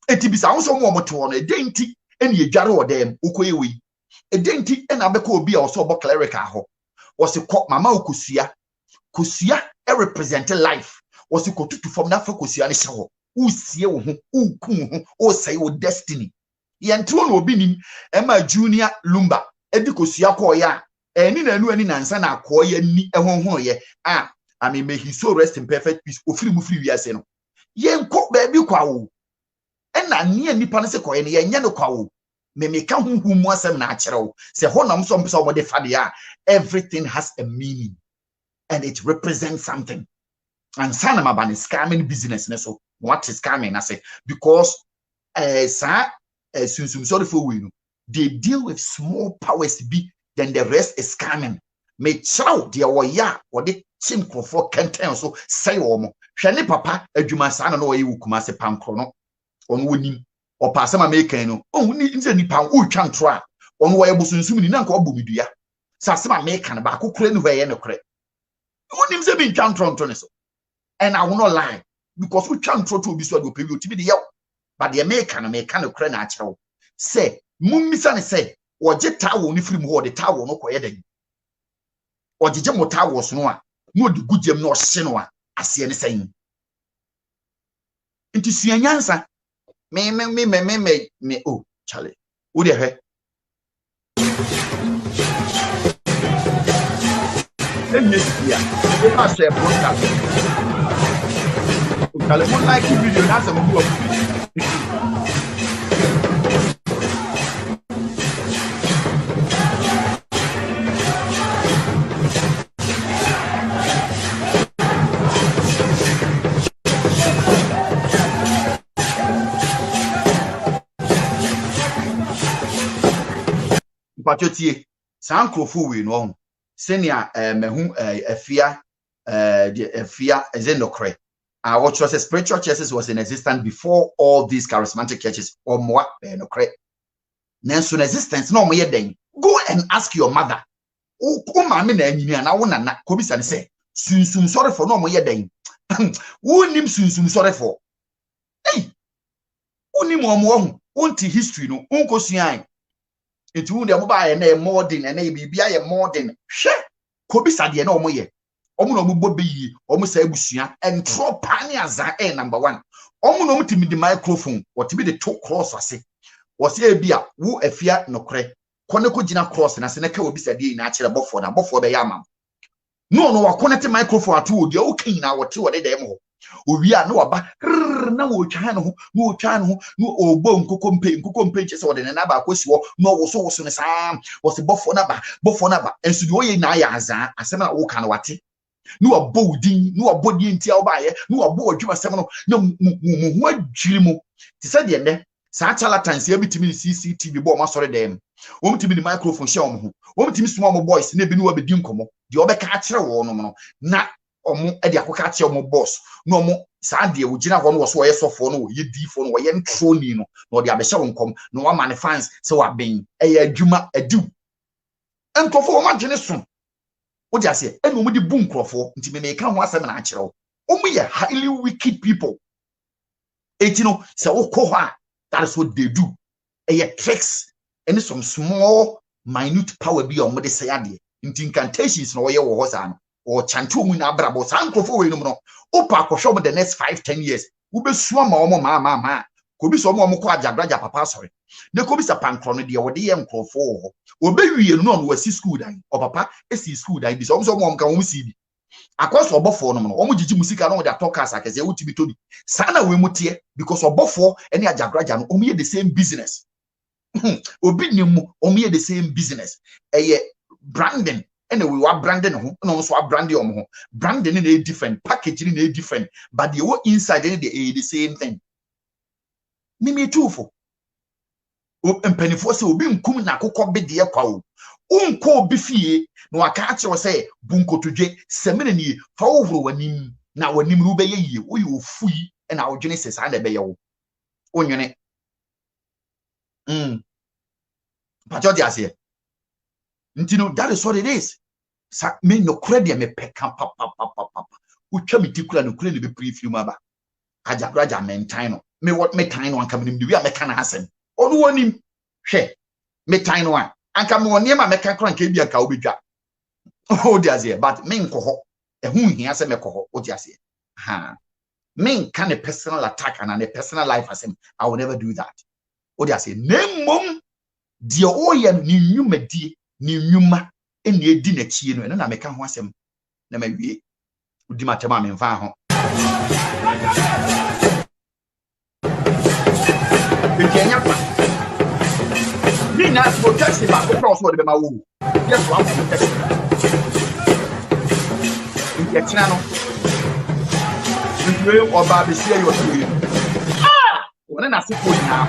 etibisa wo so mo moto no edenti ene yedware odem ukoyewi edenti ena beka obi a wo so obo clerical ho wo se ko mama okosua kosua represent life wo se ko tutu fom na fa kosua ne hye usie wo ho ukun ho o say wo destiny yentro no obi nim ema junior lumba edi kosua ko ya eni na anu ani nansa na ko ya ni ehonhono ye may he so rest in perfect peace ofiri mu firi wiase no yenko ba bi kwa wo ena ne nipa ne se ko ye ne yenye no kwa wo me ka hunhu mu asem na akere wo se honam so mpesa wo de fade ya everything has a meaning and it represents something and sanama ban scamming business ne so what is scamming I say because sorry for we no they deal with small powers be then the rest is scamming me chow de wo ya wo de chimkrofo kenten so say wo mo hwene papa adwuma sa na wo ye wukuma se pankro no on wonim o passe ma mekan no o ni nze nipa o twa ntro a on wo ye busunsum ni na nka obomidua sa se ma mekan ba akokure ni hwe ye ne kore wonim se bi twa ntro ne so and I will not lie because we twa ntro to obi so do pebi otibi de ye but the mekan kore na akere say mummisa ne say oje tawo ni firi mu ho de tawo no koye den ojeje mo tawo so no a no de gudjem no hye no a ase ne sayin nti suanyansa me oh chale wo de he enyesia e ma share podcast chale mo like video na se mo do pachotie sankrofo we no senia mehu Afia Schwarzenegger what was a spiritual churches was in existence before all these charismatic churches or more no cre nanso existence no mo ye den go and ask your mother o ma me na anyini na wo nana ko bisa ne say sunsum sorry for no mo ye den wo nim sunsum sorry for hey oni mo hu onti history no onkosuan enti wu de mo ba ye na modern na bibia ye modern hwe ko bisa de na omo ye omo no mo bobeyi omo sa ebusua entro pani aza number 1 omo no mutimi di microphone wotimi de to cross ase wose ebia wo Afia nokre kone ko gina cross na se na ka obisa de na akere bofo na bofo be ya mam no wa connect microphone ato odi o kan na wote wode de mo owia na waba na wo twa no no obo nkokompe che se wode na ba akosi wo no woso ne sam wose bofo na ba ensu de oye na ya azan asem na wo kan wate no abodin no abodi ntia obaye no abo adwuma sem no na mu adwiri mu ti se de ne sa charlatans ya bitimi CCTV bo ma sore dem wo mtimi ni microphone share omo ho wo mtimi suma omo boys na bi no abedi nkomo de obeka akere wo no na omo e de akoka akere omo boss no omo sa de wo gina ho no wo so ye sofo no ye difo no wo ye ntroni no na de abehye wo nkom no wa man fans se wa ben e ya adwuma adu entofo wo ma gene so wo de ase enu omo di bu nkrofo ntimi me ka ho asem na akere wo omo ye highly wicked people etino se wo ko ho a that is what they do tricks and some small minute power be on the say ade incantations no ye wo ho sa no or chantu mu na brabo san krofo we no no opa akwohwo the next 5-10 years wo besua ma omo ma kobi so omo ko Ajagurajah papa sorry ne kobi sa pankro no de wo de ye nkrofo ho obewie no no wasi school dan o papa esi school dan bi so omo ka wo si bi akwaso obofo no no omo gigi musika no de atokas akese wo tibi tobi sana we mutie because obofo ene Ajagurajah no omo ye the same business obi nimu omo ye the same business eye branding anyway we are branding no so branding omo branding is different packaging is different but the whole inside the same thing mimi too for mpanifo se obi nkum na akokọ bede kwa o unko obi fie na waka ache wo se bunkotodwe semene ni fa wohoro wanim na wanim ru be yeye wo ye ofui na wodwene se sa na be ye wo onwene pacho di ase ntino that is what it is sa me no credit me peka papa utwa me tikura no kure ne be prefum aba Ajagurajah mentan no me what me tan no anka me nim wi a me kana asem onu wonim hwe me tan no an anka me wonim a me ka kran ka bia ka obedwa o di ase but me nkoho ehu hia se me koho o di ase ha me can a personal attack and a personal life asem I will never do that o di ase nemmom die o ye ni nwumadi ni nwuma eni edi na chie no eno na meka ho asem na mawie udi matema me mfa ho Kenya pa ni na protection ba ko cross word be ma wo yes one protection in Kenya no we oba be see you wona na se ko na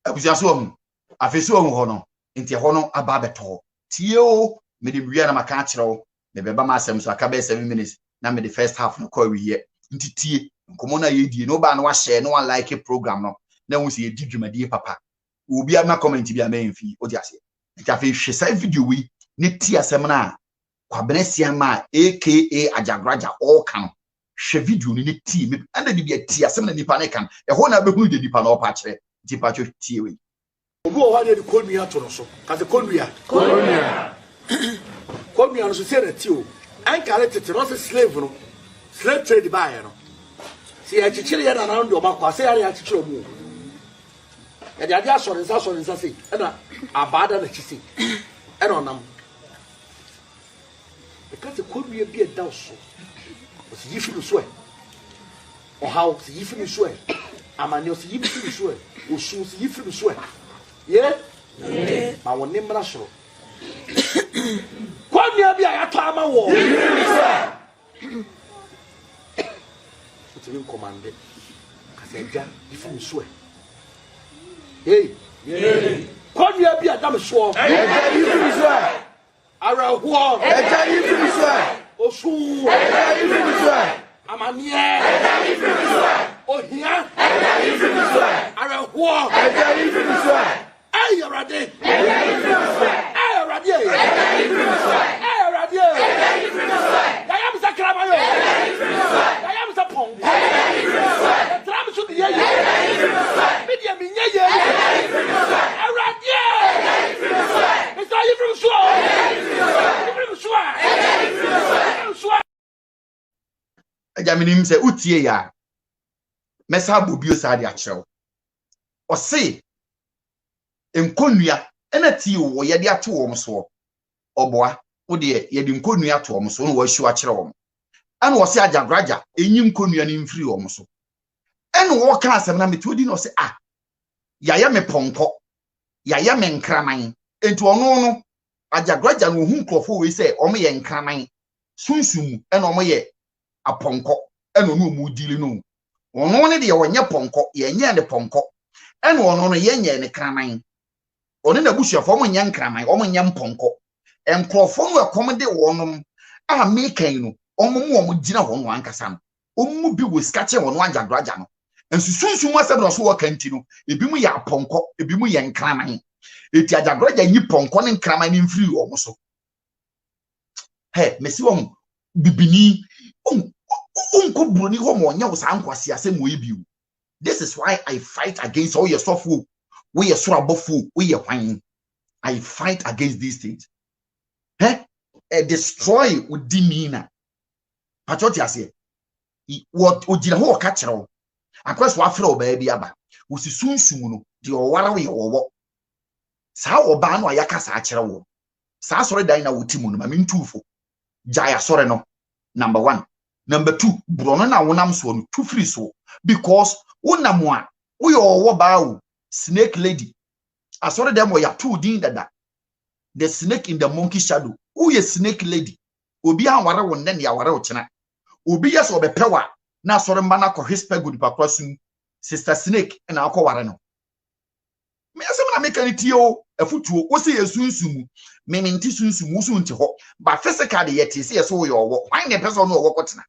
abusiaso afeso ho no nti ho no aba beto tie o me de bia na maka akyerew me beba ma asem so aka be 7 minutes na me the first half no kwa wiye nti tie nkomo na ye die no ba na wa share no one like program no na hu se ye didwumadie papa obi ama comment bia ma enfi o di ase nti afi hwe sai video wi ne tie asem na kwabenesia ma aka Ajagurajah all kan hwe video ni tie me anda de bia tie asem na nipa ne kan e ho na be hu de nipa na opa kyere Tipacho tiwe. Obu ohane de konua to no so. Ka se konua. Konua no so se reti o. Ankare tete no se slave no. Slave trade buy no. Si ya chichire ya na ndo ba kwa se ya chichire omu. Ya dia dia so nsa se. E na abada na chisi. E no nam. E ka se konua bi e da so. O si yifi no so e. O how si yifi no so e. Amani o si yifi no so e. O su si yifi no so e. Yeah? Ma woni mra so. Konua bi a to ama wo. Utimi commande. Kaseja yifi no so e. Hey. Konua bi a da me so. Eja yifi no so e. Ara ho. Eja yifi no so e. O su. Eja yifi no so e. Amani eja yifi no so e. Ohia. Eja yifi no so e. Ara ho. Eja yifi no so e. Hey, Radi! Hey, Radi! Hey, Radi! I am Sakramayo! I am Sapong! The tram should be here! Medium in here! Hey, Radi! It's all you from Shua! Ajaminim se utie ya. Mesa bobio sa de akyerɛw. Ɔse nkonua ena ti wo ye de ate wo so oboa wo de ye de nkonua to wo so no wa hyu akyerɛ wo ana wo se Ajagurajah enyi nkonua ni mfiri wo so ena wo ka asɛm na metodi no se yaya me ponko yaya me nkraman enti ono no Ajagurajah no hu nkrofo we se omo ye nkraman sunsum ena omo ye aponko ena no mu dili no ono ne de ye wonye ponko ye nye ne ponko ena ono no ye nye ne kraman oni na busuafo mo nya nkraman o mo nya mponko enkrofo no akomde wonom a mekan no omo mo gina ho no ankasa no omu bi wo skache wono Ajagurajah no and sunsun wa se no so waka ntino ebi mu ya ponko ebi mu ye nkraman eti Ajagurajah yi ponko ne nkraman ne mfiri wo so he mesi wo bibini unko broni ho mo nya wo sa nkwase ase mo ebiu. This is why I fight against all your stuff. We are sorabofo, we are whining. I fight against these things. Destroy with demeanor. Patriotic I say. What ojina ho ka kire wo. Akwaso afre oba bia ba. Wo si sunsun no de owara we owo. Sa oba no ayaka sa kire wo. Sa sore dan na wotimu no ma mentufo. Jaya sore no. Number 1. Number 2, brono na wonam so no two free so because wonam a we owo ba wo snake lady. Asore dem wo ya two din dada. The snake in the monkey shadow. Who is snake lady? Obi anware won na ya ware wo kina. Obi yes obepewa na asore mba na ko hispe good papa sun sister snake na akọware no. Me asem na mekaniti o afutuo wo se yesunsumu me nti sunsumu so nti ho ba physical de yeti se yeso yo wo why na person no wo kotena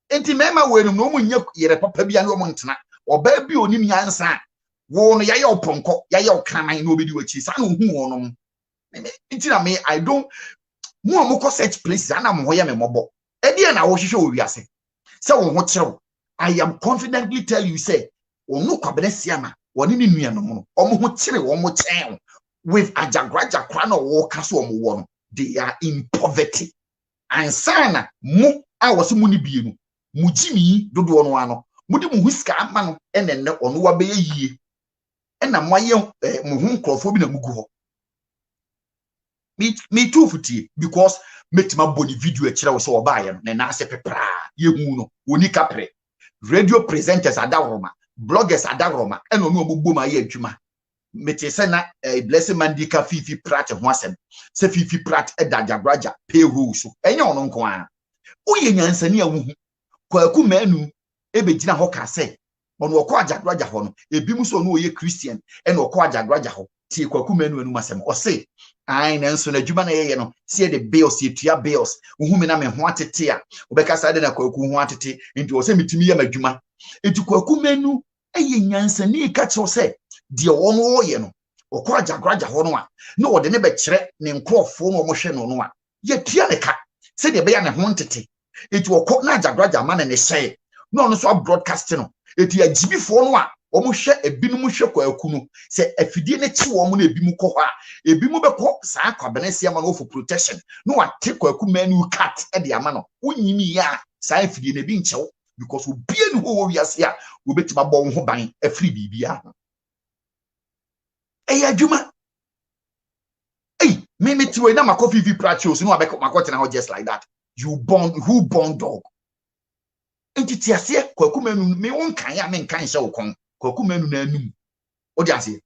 enti mema wenu no mu nya yere papa bia no mo ntena oba bi onim nyansa wo no yaye oponko yaye okraman no obedi wachi sa no hu wo no enti na me I don't mu amukọ search places ana mo hoya me mobo edi na wo hwehwe wo wiase se wo ho kyerew. I am confidently tell you say onu kwabene siama woni ni nuanom no omo ho kire wo mo chen with Ajagurajah kwa na wo kaso omo wo no they are in poverty ansana mu a wo se mu ni bienu mu jimi dodo no ano mu di mu huska ama no enenne ono wa be yie ena moye mu hu nkrofo bi na mugu ho me too futie because metima boni video e kire wo se obaye no na ase pepra ye hu no woni kapre radio presenters adawroma bloggers adawroma eno no ogbogbo ma ye adwuma mete se na Blessing mandika fifi prat ho asem se fifi prat e da Ajagurajah payroll so enye ono nko a oye nyansani awuhu kwaku manu ebegina ho ka se ono okọ Ajagurajah ho no ebi mu so no oye Christian eno okọ Ajagurajah ho tie kwaku manu anu masem o se ai na nso na adwuma na ye no se the bills ye tua bills uhumi na me ho atete a obeka sa de na kwaku ho atete nti o se mitimi ye madwuma enti kwaku manu eye nyansani ka che o se de ono ye no okọ Ajagurajah ho no a na o de ne be kire ne nkrofo no mo hwe no no a ye tua ne ka se de be ya ne ho ntete enti okọ na Ajagurajah ma na ne hye no no so broadcast no enti agibifo no a omo hwe ebinum hwe kwaku no se afidie ne chi wo mo na ebimu kọ ho a ebimu be kọ saa kwabene sia ma no for protection no wa te kwaku manu cat e de ama no onyimi ya saa afidie ne bi nchew because obie ne ho wo wiase a obetima bọ ho ban afri bibia adwuma me tiwe na makofi vi prachos no abeko makotena ho just like that you born who born dog entity ase kwaku manu me won kan ya me nkan hye wo kon kwaku manu na anum odi ase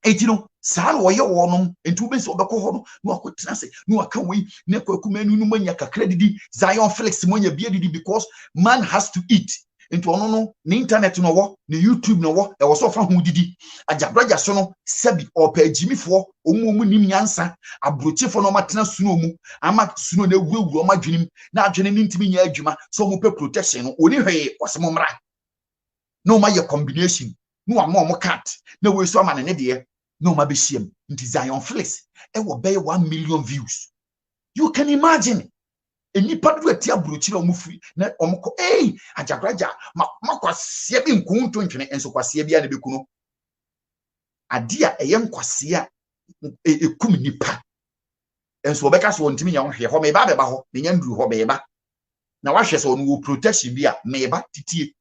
etino saa no ye wo no enti wo be se obeko ho no no akotena se no aka wi na kwaku manu no manya kakra didi Zion Felix manya bia didi because man has to eat into ono no ni internet no wo ni YouTube no wo e wo so fa ho didi Ajagurajah so no sabi opa agimifo omu nim nyansa abrochefo no matena suno mu ama suno na wuwu ma dwenim na adwene ni ntimi nya adwuma so mu pe protection no oni hwe osemo mra no ma ye combination no ama mo cat na we so ama ne de no ma be hiem nti Zion Felix e wo be 1 million views. You can imagine enipa do atia buruchira omufri na omko Ajagurajah makwasie bi nkunto ntwene enso kwasie bia ne bekuno adia eye nkwasie ekum nipa enso obeka so ntimi nya hwe ho meba beba ho ne nya nduru ho beba na wahwe so no protection bia meba titie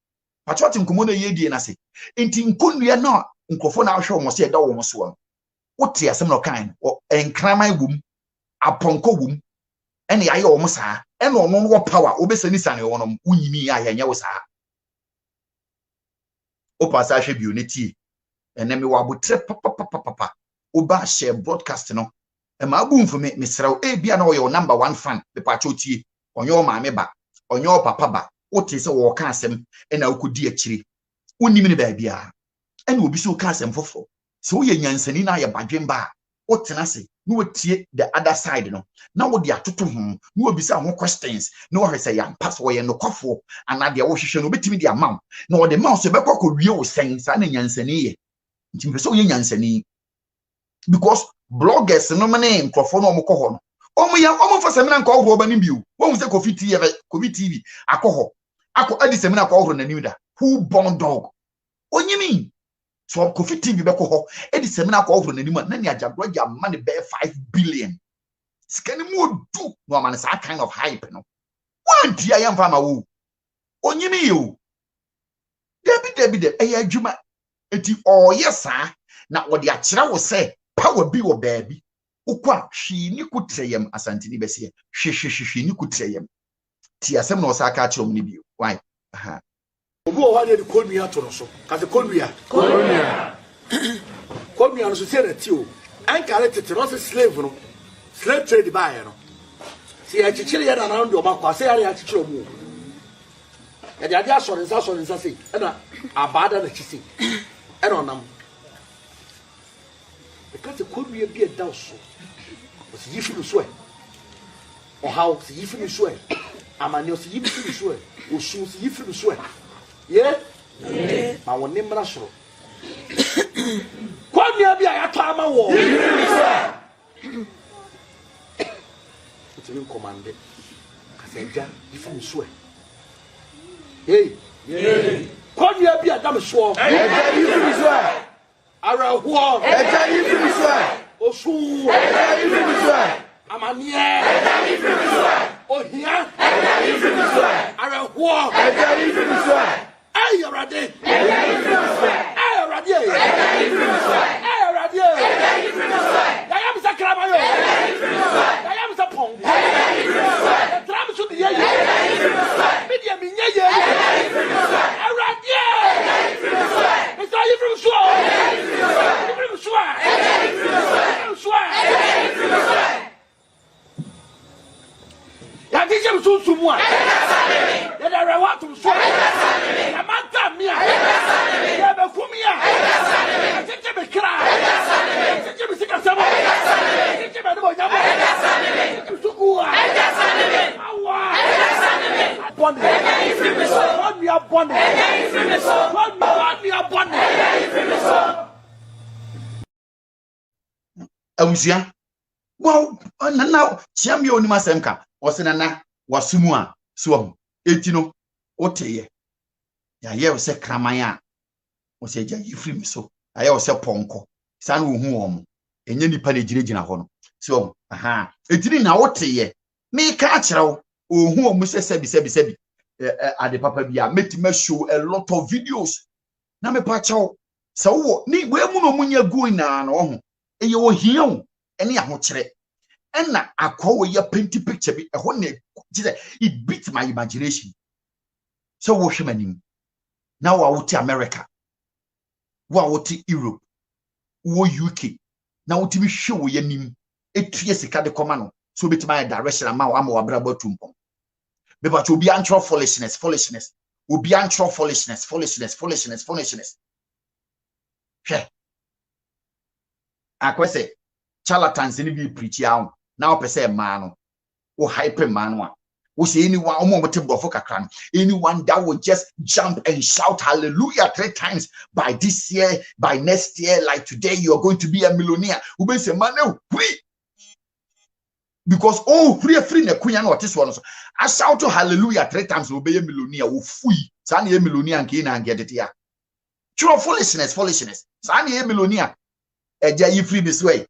patwati nkomo na yedie na se enti nkonua na nkofo na ahwe omo se eda wo mo so wote asem no kan enkraman wum aponko wum ene aye omo saa ene ono no power obesani sane wono unyimi ya nya wo saa opasa hwe bi oneti ene me wabotre papa oba share broadcast no e ma abu mfo me srew bia na wo your number 1 fan be pa chotie onyo maame ba onyo papa ba wote se wo ka asem ena okodi akire unyimi ne ba bia ene obi so ka asem fofo so wo ye nyansani na ye badwen ba wotena se no tie the other side no na wo de atoto ho no obisa ho questions no wo say yam pass wo ye no kwafo ana de wo hwehwe no betimi de amam na wo de mouse be kwakọ wie wo sen sa na nyansani ye nti mpe so ye nyansani because bloggers no mane nkrofo no omkọ ho no omo fa seminar nka ohro ba ni biu wo se Kofi TV akọ adi seminar ka ohro na ni da who born dog onyimi so Kofi TV be ko edi seminar ka ohro na ni ma na ni Ajagurajah money be 5 billion skani mu do no man say kind of hype no one dia yam fa ma wo onyimi yo David eya adwuma eti oyesa na wo de akira wo say power bi wo baabi ukwa hwi ni kutreyem asante ni bese hwi ni kutreyem ti asem na osaka akira mu ni bi why aha obi o wa de kolmia to no so ka se kolmia no so se ti o an kare tete no se slave no slave trade buy no se ya chichire ya na na ndo ba kwa se ya chichire mu ya de adia so nsa se e na abada na chisi e na onam e ka se kolmia bi e da so o se yifi so e o how se yifi so e amani o se yifi so e o su se yifi so e yeah ma woni mra soro kwamia bia ya to ama wo it's commande kaseja ifun so hey kwamia bia dam so eja ifun so ara ho eja ifun so osu eja ifun so amani eja ifun so ohia eja ifun so ara ho eja ifun so ay yorade eja ifun so ay yorade eja ifun so ay yorade eja ifun so ya yam sakra mayo eja ifun so ya yam sa pong eja ifun so tram so de ye eja ifun so media mi nye ye eja ifun so yorade eja ifun so eja ifun so eja ifun so eja ifun so eja ifun so ya dije so sumwa ya da rewa to so ya manta mia ya be kumia ya tete be kra ya tete be sikasamo ya tete be do nyamo ya sukuwa awa bonne ya ifime so bonne ya bonne ya ifime so bonne ya bonne ya ifime so awusia wow na chiam yo ni masemka osenana wasumu a so eti no oteye ya ye se kraman a o se ja yifri mi so aye o se ponko san wo hu wo mo enye nipa na giregina ho no so aha etiri na oteye me ka akirawo o hu wo mo se sebi Adepa bia metima show a lot of videos na me pa chawo se wo ni we mu no munya go na no ho eye wo hian ene aho kire ena akwa ye painting picture bi e ho ne it beats my imagination so wo hwemanim now wa wuti America wa wuti Europe wo UK now wuti bi hwe wo yanim etue sika de koma no so beti my direction ama wa brabo tumpom be ba obi antro foolishness obi antro foolishness hwe akwese charlatans ni bi preach ya now pese man no wo hype man no wo say anyone omomote brofo kakran anyone that will just jump and shout hallelujah 3 times by this year by next year like today you are going to be a millionaire who be say man free because free na kunya na otis one so I shout to hallelujah 3 times will be a millionaire wo fui sa na millionaire nke na ngedete ya true foolishness sa na millionaire eja yi free this way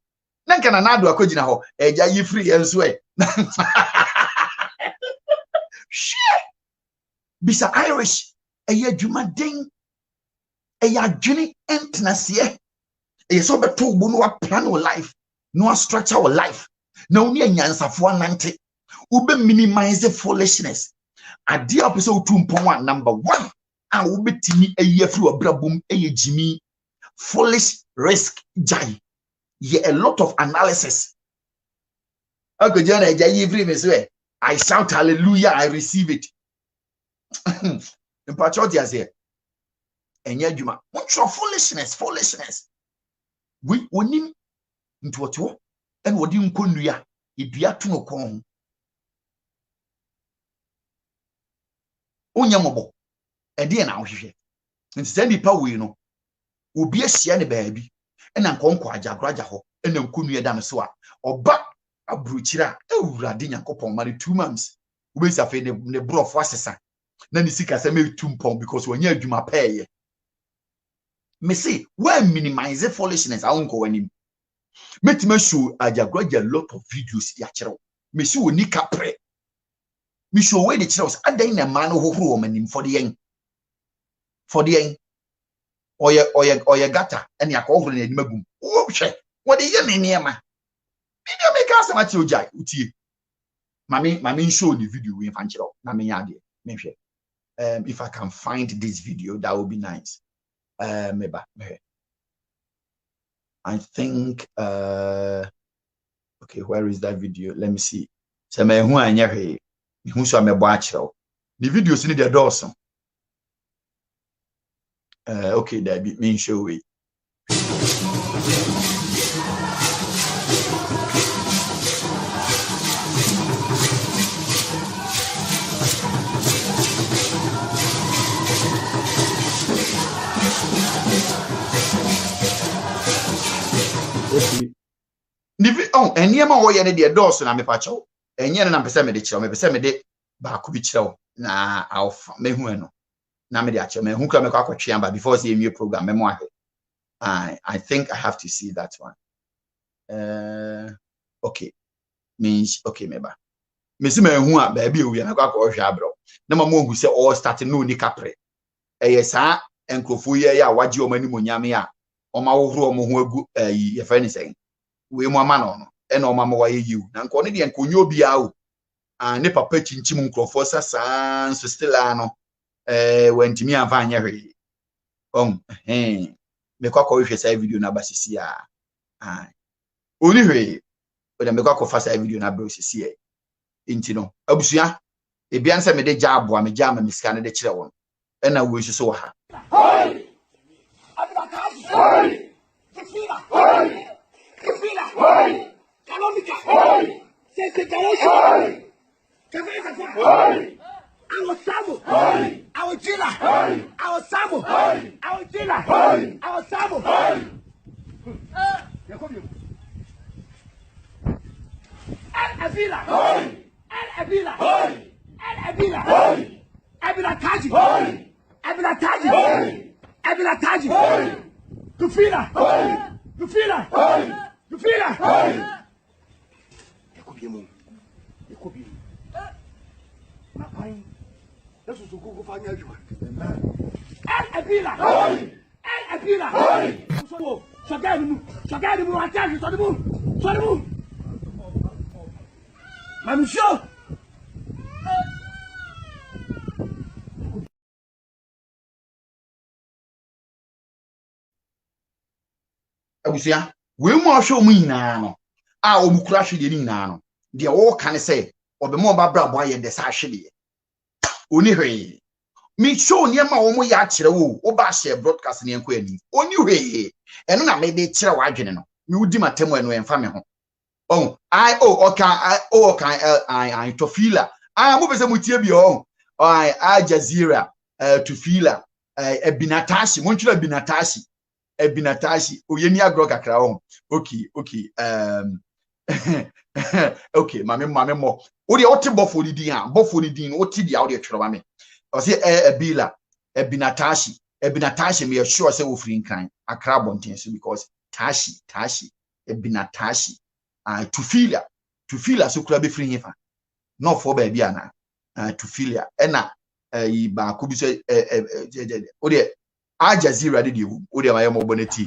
na nka na adu akogina ho eja yi free enso e shit bisa Irish eya dwumaden eya dwene entnase eya so beto gbo no plan your life no structure your life na oni anyansafoa nante ube minimize foolishness ade apese otumpon one number 1 a ubetimi eya free obrabum eya jimi foolish risk jai ye a lot of analysis akojana eja yi free me so I shout hallelujah, I receive it. In patriotia say, enye djuma. What foolishness. We nim into what and wodi nkonua edua to no kon onyamobo ede na ahwehwe nti se nipa we no obi ahia ne baabi na nkonko Ajagurajah ho na nkonua da no so a oba abruchira ewurade Nyankopon mari 2 months ubesi afi ne brofo asesa na ni sika se me 2 pon because wanya adwuma peye me say we minimize foolishness awonko wanim metima show Ajagurajah lot of videos ya kire me show ni kapre me show we de kire us adan na man hohoro manim for the yen oye gata ene akohoro na anim agum wo hwe wo de ye me niema video make us amati ojai utie mami show the video we fan kire na me yade me hwe if I can find this video that would be nice. I think okay, where is that video? Let me see. So me hu anya hwe hu so amebo a kire the videos ni dey dawson okay, that be me show we eniema wo ye ne de dawson na me pa chew enye na pese me de kire me pese me de ba ko bi kire na alfa me hu eno na me de a kire me hu kra me kwa kwatwe amba before say emi program me mo ahwe I think I have to see that one okay means okay me ba me si me hu a ba bi ewu ya na kwa hwe abro na ma mo hu se all start no ni kapre sa enkrofo ye ya waje o mani monyame a o ma wo horo mo ho agu ye fa ni sen we mo ama no ena o ma mo wa ye yiu na nko ne de nkonyo obi a o ne papa chinchim nkrofo sasa so still ano wantimi anfa anya hwe me kwa hwe sa video na basisi a oni hwe o de me kwa fa sa video na bro sisi e inti no abusua ebian se me de ja aboa me ja ma miska ne de kire won ena wo so ha abusia we mu ahwe mu nyina no a omukura hwe de nyina no de wo kan se obemo babra bo aye de sa hwe de oni hwe mi show niema wo mu ya kire wo ba share broadcast ne enko ani oni hwe eno na me de kire wa adwene no mi wudi matemu eno emfa me ho I to feel mo be se mutie bi Ajazira to feel ebinatashi mo ntwira ebinatashi oyeni agro kakra ho okay okay mame mo wo de ote bofo ni din wo ti dia wo de twero ba me o se ebinatashi me sure say wo free nkan akra bonten so because tashi ebinatashi to feel so kura be free hifa no for ba bia na to feel ena yi ba ko bi so o de Ajazira did you o de ma mo boneti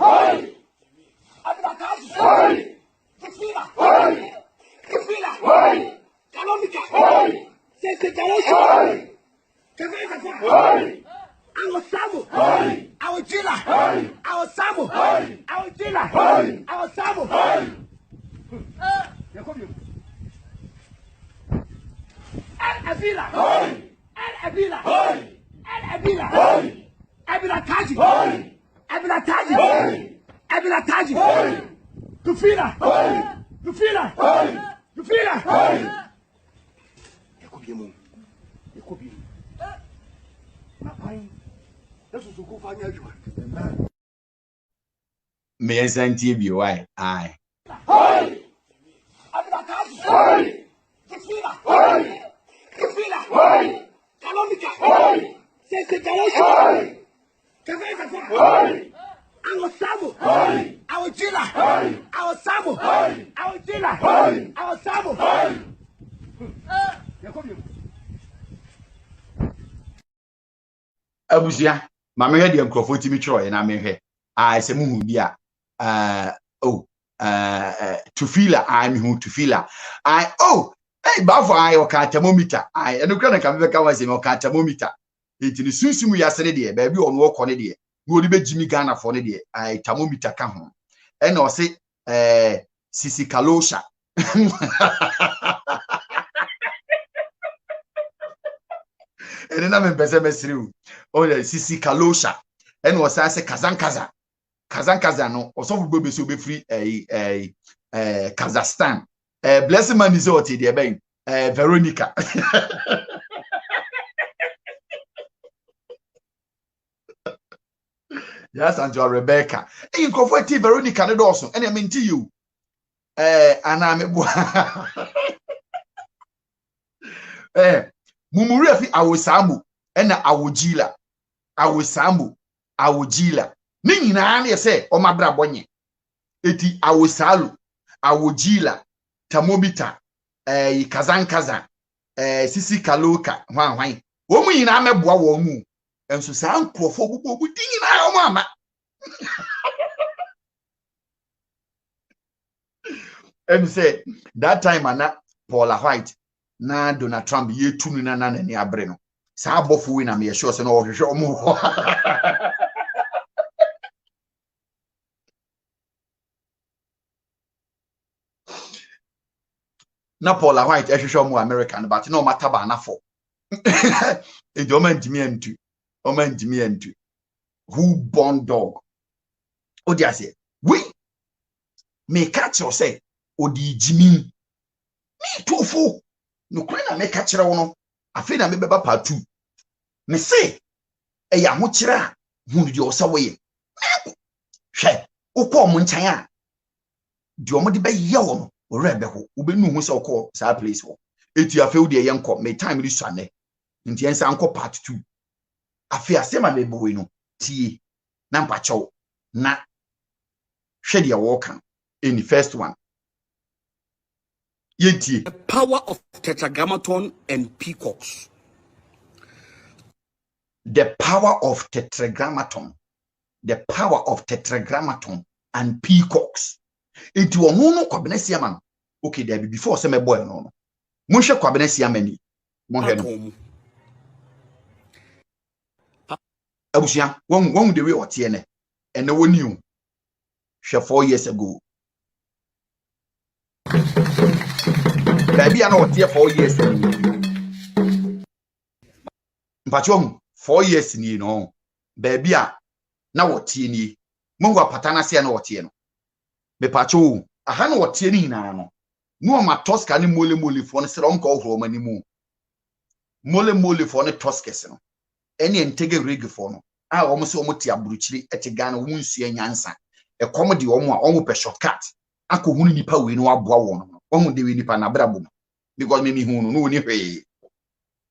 You feel that? You feel that? You could be a moon. You could be. My pine. This is a good financial. Me and Santi be why? Aye. Hey! Hey! Abusia, mama head your crofo timi chro na me hwe. I say muhu bia tufila I me hu tufila. I hey bafo I oka thermometer. I eno kra na ka be ka wa say me oka thermometer. Enti ni sunsumu ya sene de ba bi ono okọ ne de. Na odi be jimi Ghana for ne de. I thermometer ka ho. E na o say sisi kalosha. And then I'm mesriu. Oh, sisi kalosha. And was I say kazankaza. Kazankaza no. Or some will be so be free Kazakhstan. Blessing man is out there, bang. Veronica. Yes, and your Rebecca. And you comfort Veronica and also. And I mean to you. And I'm Mumurefi awosamu ena awojila awosamu awojila ni nyina na yese o mabra bonye eti awosalu awojila tamobita kazankaza sisi kaloka hwan wo mu nyina meboa wo mu enso sa nkrofo bubu di nyina o mama and say that time ana Paula White na Donald Trump ye tunu na ni abre no sa abofu we na me sure se no ohwehwe omo na Paula White ehwehwe omo American but no mataba na for e do man ntimi antu who born dog odi ase we me catch you say odi jimi me tofu no kwena me ka kire wo no afi na me beba part 2 me se e ya ho kire a hu di o sawo ye hwe ukọ mo nchan a di o mo de be ye wo no o re be ho o be nu hu se ukọ sa place wo eti afi wo de ye nkọ me time ri suane nti en sa nkọ part 2 afi asema me bo we no tie na mpa chew na hwe de wo kan in the first one. The power of tetragrammaton and peacocks. The power of tetragrammaton. The power of tetragrammaton and peacocks. It will no kwabenesia man. Okay, there before some boy no. Musha kwabenesia mani. Mohenu. Abusia, one the way or tiene. And no one knew. 4 years ago. Baby, I know what 4 years. Mpachom 4 years ni no. Baby, na what ni. Mungu apatana si na what no. Me pacho, aha na what ni na no. No ma toska ni mole fo ne sere onko ohro mani mu. Mole fo ne toskes no. Eni entege rig fo no. A wo mo se wo ti aburuchiri eti Ghana wo nsu nyansa. E kom de wo mo a wo pe shortcut. Akohunu nipa we no aboa wo no. Ohu de we nipa na brabo because me hunu no ni hwe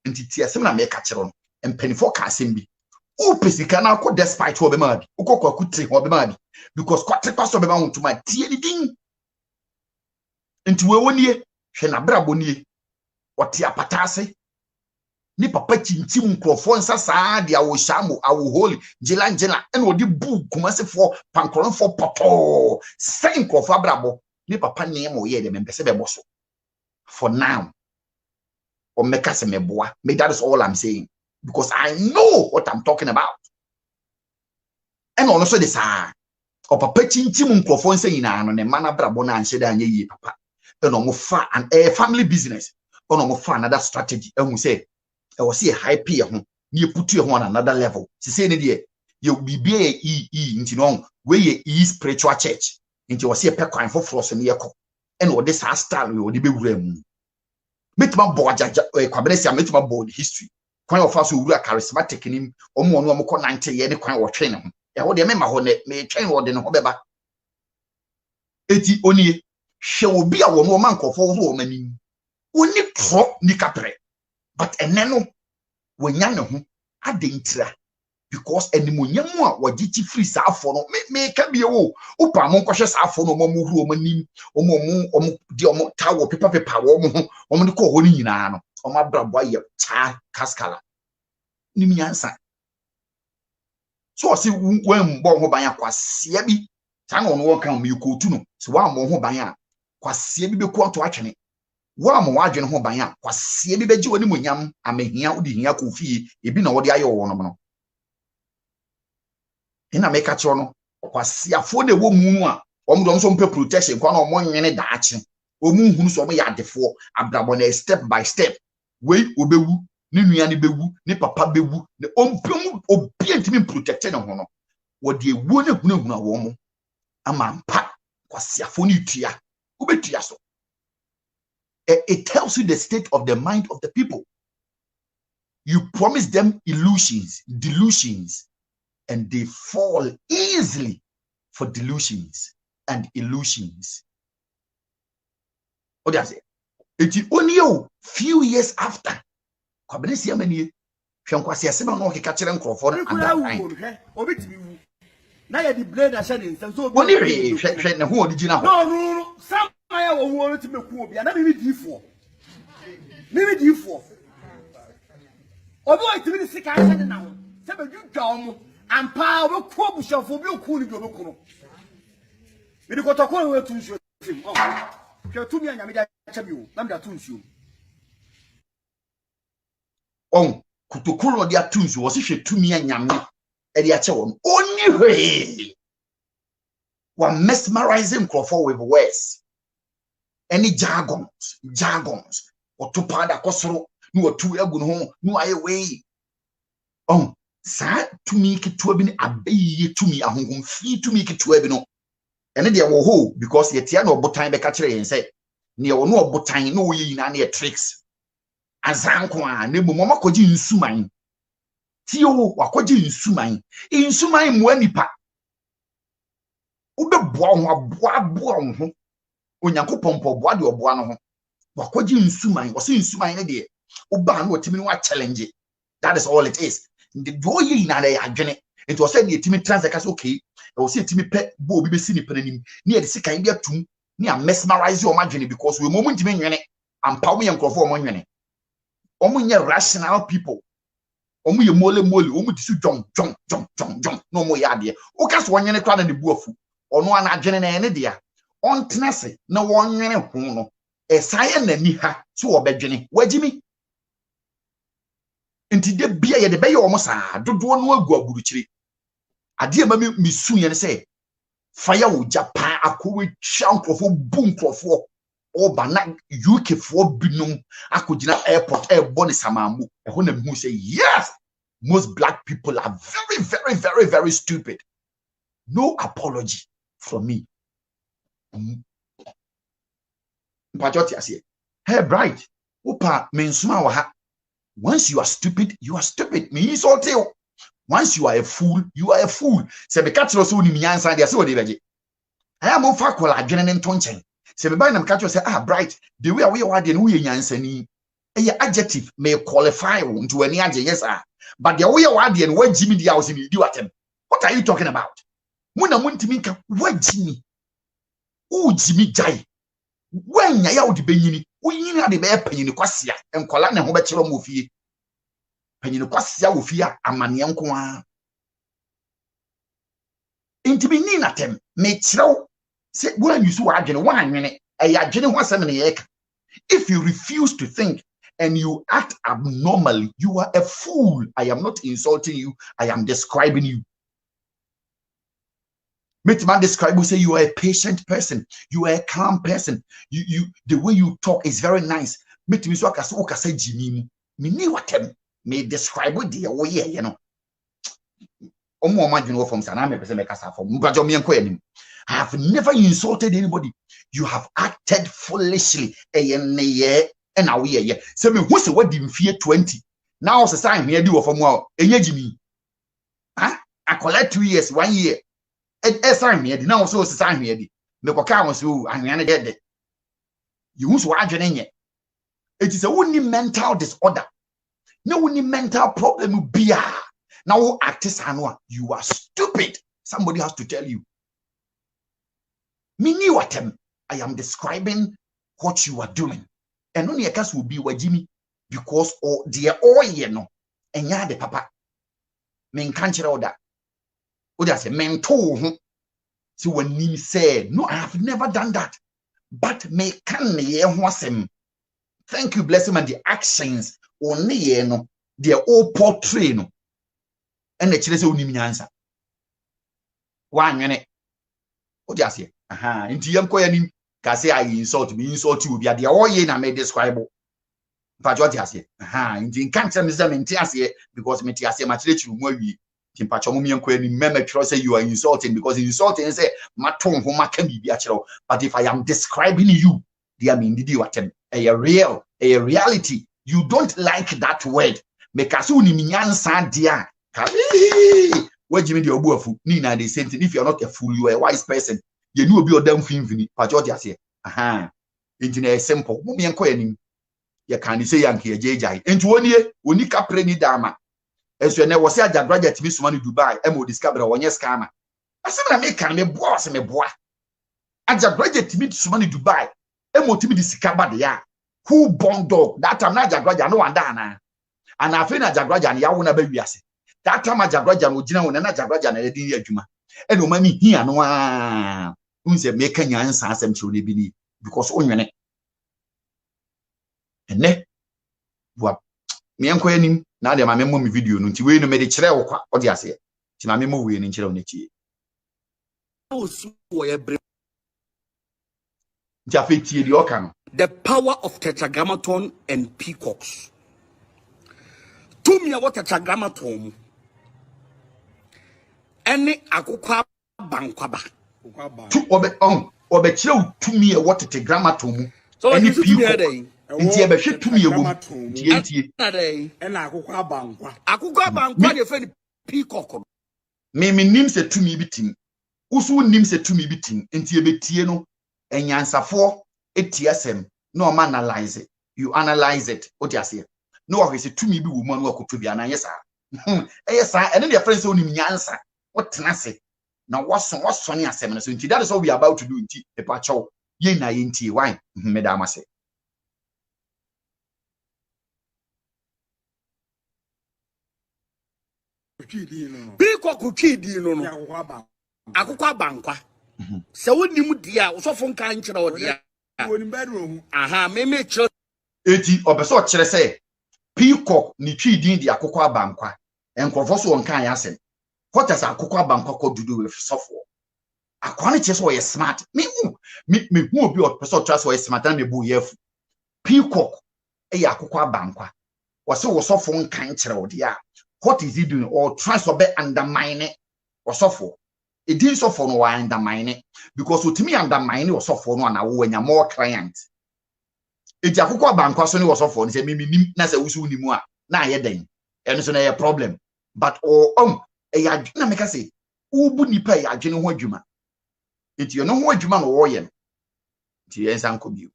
ntiti asem na me ka kire no empanifo ka asem bi o pesika na akọ despite wo be ma bi ukọ akutri wo be ma bi because kwatre kwaso be ma wontuma tie ni din nti we wonie hwe na brabo nie wote apatase ni papa chinchim nkrofo nsa saa de awo shamu awo holy jela ena odi bu kumasefo pankronfo poto sai nkrofo abrabo ni papa name wo ye de membese be boso for now or make us me boa me that is all I'm saying because I know what I'm talking about and also this or papa chinchim nkrofo nsa nyina no ne mana brabo na anhye da anye yi papa and no mo fa an family business or no mo fa another strategy and we say I was see a high pay ho ni put you on another level se say ne de you be nti no we ye spiritual church nti was see a pe kwan for so ne yeko and what this style or the be room. Metima board Kwabenesia metima board history. Kwan of us who are charismatic in him, or more 90 years, kwan or train him. Ya what the member may train or then hobeba. Eti only shall be a woman for 4 women. Only pro ni capre. But eneno when yano adintra. Because any munyamu wa jiti free sa for no me can be upa mon cautious for no more woman or the tower paper woman or the call holding in an or my brother cha cascala. Nimi answer. So I see when born by a quasiabi, tang on walk on you go to no, so one more by a quasiabi be quite to action. One more wagon home by a quasiabi beju any munyam, I may hear the Yakufi, it be no what I own. Ina make a chono kwasi afo de wo mu a omdom so mpe protection kwa na omo nwene daache omu hunu so me yadefo abrabo na step by step we obewu ni nua ni bewu ni papa bewu ne ompem obi antimi protect ne ho no wo de ewu ne hunu a wo mo ama mpa kwasi afo ni tua obetua so. It tells you the state of the mind of the people. You promise them illusions, delusions, and they fall easily for delusions and illusions. What does it? It's only a few years after. Kwabenesia many hwankwasi asema no kekachire nkrofo and that. Na ya di blade ashanin so only hwe ne ho original. No. Some I want to make obi na me D4. Me D4. Obi o itimi ni sika ashanin na ho. Se be ju dom and power ko bushafo bi oku ni bi obekuro. Me di kotoko we tun nsuo tim. Oh. Ke tumi anyame da chabi o. Na me da tun nsuo. Oh, kutokuro dia tun nsuo wo se hwe tumi anyame e dia che won. Only way. One mesmerizing crowd with words. Any jargons, or to pada kosoro, no two egun home, no aye way. Oh, sad to make it to have been a bay to me, a home free to make it to have no. And then there were ho because yet no botine be catcher and say, near no botine, no ye in any tricks. As Anqua, nebo mama koji in sumine. Tio, wakoji in sumine. In sumine, wenipa. Ube boa ho onyankopon po boa de oboa no ho wakoji nsuman o se nsuman ne de oba na otimi no challenge. That is all it is. The do ye na dey adwene it was said the timi transaction okay e was say timi pe bo obi be si ni panim ne e de sika inde atum ne a mesmerize o madwene because we moment timi nwene ampa wo yankrofo o monwene o munye rational people o mu ye mole o mu disu jong no mo ya de o ka so wonwene kwa na ne buafu ono ana adwene na ene dia on tenase na wonwene ho no esaye na ni ha so obedwene wagimi enti de bia ye de be ye omo saa dodo no agu aburuchiri ade ma mi sunye ne se fire wo Japan akowe twankrofo bunkrofo oba na UK fo binum akogina airport airborne samamu eho na mi say yes, most black people are very stupid. No apology from me. Hey, bright. Opa mensuma wa ha. Once you are stupid, you are stupid. Me insult you. Once you are a fool, you are a fool. Se be catch so ni nyansa dia se wo de beje. I am fa kola adwene ne ntonchen. Se be buy na catch say bright. The way we are de no ye nyansa ni. Eye adjective may qualify into any adjective, yes sir. But the way we are de no wa jimi dia was me di watem. What are you talking about? Muna muntimi nka wa jimi. O jimi jai. Wanya ya odi benyini. Uyini ade be panyini kwasia. Enkola ne ho be kire mo fie. Panyini kwasia wo fie amane nko a. Intimi ni natem me kirew se wo anyusu wa adwene wa anwene e adwene ho asem ne yeka. If you refuse to think and you act abnormally, you are a fool. I am not insulting you, I am describing you. Man describe, we say you are a patient person, you are a calm person. You the way you talk is very nice. Me so akasa jimi me ni watem me describe the way you know. Omo imagine from sana me person make kasa from mpacho me enko anim. I have never insulted anybody. You have acted foolishly. Eye and now ye. Say me who say what dim fear 20. Now se sign here do from wow. Enye jimi. Huh? I collect 2 years, 1 year. Sign here. Now so sign here. Me ko ka won so anhwe na get you who so adwene nye. It is a only mental disorder. No only mental problem bia. Now artist anwa, you are stupid. Somebody has to tell you. Me knew what I am describing what you are doing. And only a case will be wajimi because dear you know and ya the papa. Men can't all that. What I say, men told so when he said, no, I have never done that. But me can ye wasem. Thank you, bless him, and the actions only ye no, their old portrait no. And the children say only me answer. 1 minute. What do you say? Aha, into young coin, can say I insult me, insult you, be at the all ye na may describe. But what you say? Aha, into can't tell me them in Tiasia because me Tiasia much let you more we. Tim Pachomian Queen, remember, say you are insulting because insulting and say, Maton, whom I can be actual. But if I am describing you, dear mean, did you attempt a reality? You don't like that word. Make us only minyan dear. What you mean, your boo fool? Nina, they sent if you're not a fool, you are a wise person. You know, be your damn thing. But what you say, aha, engineer simple. Mumian Queen, you can't say Yankee, JJ. And to 1 year, Unika Preni Dama. As you never say, Ajagurajah to me, someone Dubai, and will discover a 1 year scammer. I said, I make me boss me boy. Ajagurajah to me, someone Dubai, and will to me discover the ya. Who born dog? That time, Ajagurajah, no one dana. And I feel Ajagurajah and Yawuna baby. That time, Ajagurajah would know when Ajagurajah and Eddie Juma. And no money here, no one. Who's a making your answer, some children believe because on your neck. And ne what me uncle him. Now the mammy mummy video, no, we no made a chair or what you say. To mammy movie in chair on the tea. The power of tetragrammaton and peacocks. To me, what tetragrammaton? Any akukwa bankwaba. To obe chill to me what tetragrammaton. So any peacock. Inti ebe hwe tumi egom tie na akukwa bankwa de fe peacock me nim se tumi bitim usu nim se tumi bitim inti ebe tie no enyansafo etiasem no ma analyze it. You analyze it what you say no wa se tumi bi wo mu no akoto bia na yesa yesa ene de friends onim nyansa what tenase na waso ne asem no so inti that is what we are about to do inti e pa chaw ye na ye inti why me da amase. Peacock kidi no akukwa bankwa se wonim dia osofo nka nkyere odia aha meme kire eti obeso kire se peacock ni twidin di akukwa bankwa enkrofo so nka ya asem what is akukwa bankwa ko do with Safowaa akwa ne kire so ye smart me hu obi o person trust so ye smart na me bu yefu peacock e ya akukwa bankwa wose wo sofo nka nkyere odia. What is he doing? Or tries to be undermine it or suffer. It didn't suffer no undermine it because to me undermine or suffer no and when you're more client. It's a cocoa bank was suffer and say, Mimi, Nasa Usunimua, na yedden, and it's a problem. But a yajina make us say, who wouldn't pay a general wajuma? It's your no wajuma or warrior. It's Uncle you.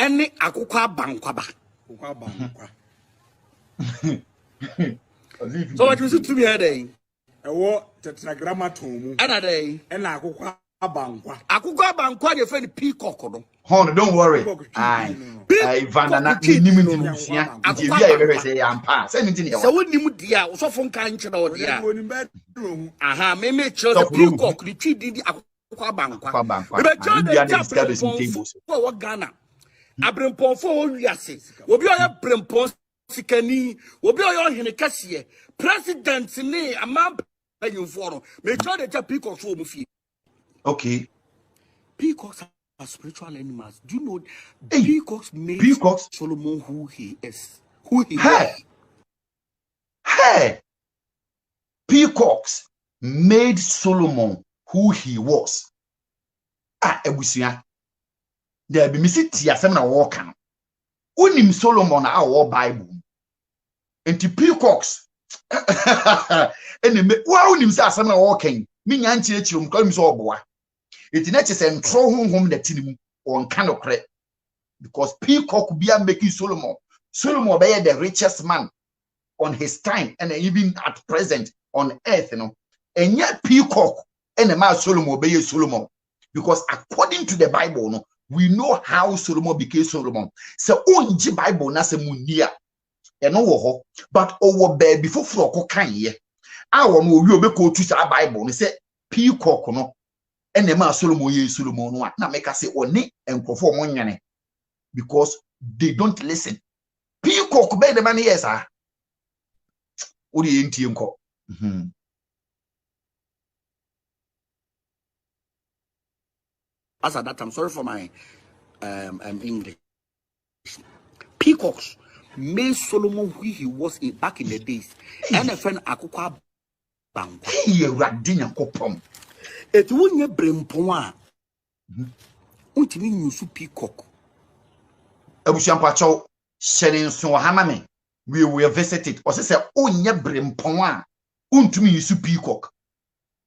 Any akukwa bankwaba. So what you to me here? Tetragrammaton. Another. And akukwa bankwa. Akukwa bankwa de friend peacock no. Hold, don't worry. Aye. Vanana nimu sia. Nti bia ye be say ampa. Say anything here. So wonim dia, so fon kan nkyere odia. Aha, me the peacock the twidi di akukwa bankwa. We be tell the for Ghana. Abrempon for wiase obi oya brempon sikani obi oya Ohene kase president ni amam panyimfo no me try the peacocks for mu fie. Okay, peacocks are spiritual animals. Do you know hey, peacocks made peacocks Solomon who he is, who he was. Hey, peacocks made Solomon who he was. Ebusia. There be missing tia na walk on. Unim Solomon our Bible. And the peacocks. And wow, unim sa asem na walking. Me nyanchi echum call him so oboa. It not just and throw home the tin on kind of credit. Because peacock be making Solomon. Solomon be the richest man on his time and even at present on earth, and yet peacock and the man Solomon be Solomon. Because according to the Bible, we know how Solomon became Solomon. So only Bible na se munia. But over there before Froko can ye. Our no we be go to our Bible. They say peacock no and the man Solomon ye Solomon no. Now make us say oni and perform monyane because they don't listen. Peacock be the man yes ah. Odi enti enko. As at that time, sorry for my English. Peacocks made Solomon who he was back in the days. And a friend akukwa bang. Hey, radina kopom. It won't ye bring poa. Untimi nyusu peacock. Ebusiampacho shedding so hamame. We will visit it. Or say onye brempon untumi yusu peacock.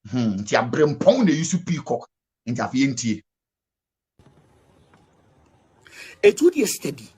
Tia brempon de yusu peacock. Inta fienti. It would be steady.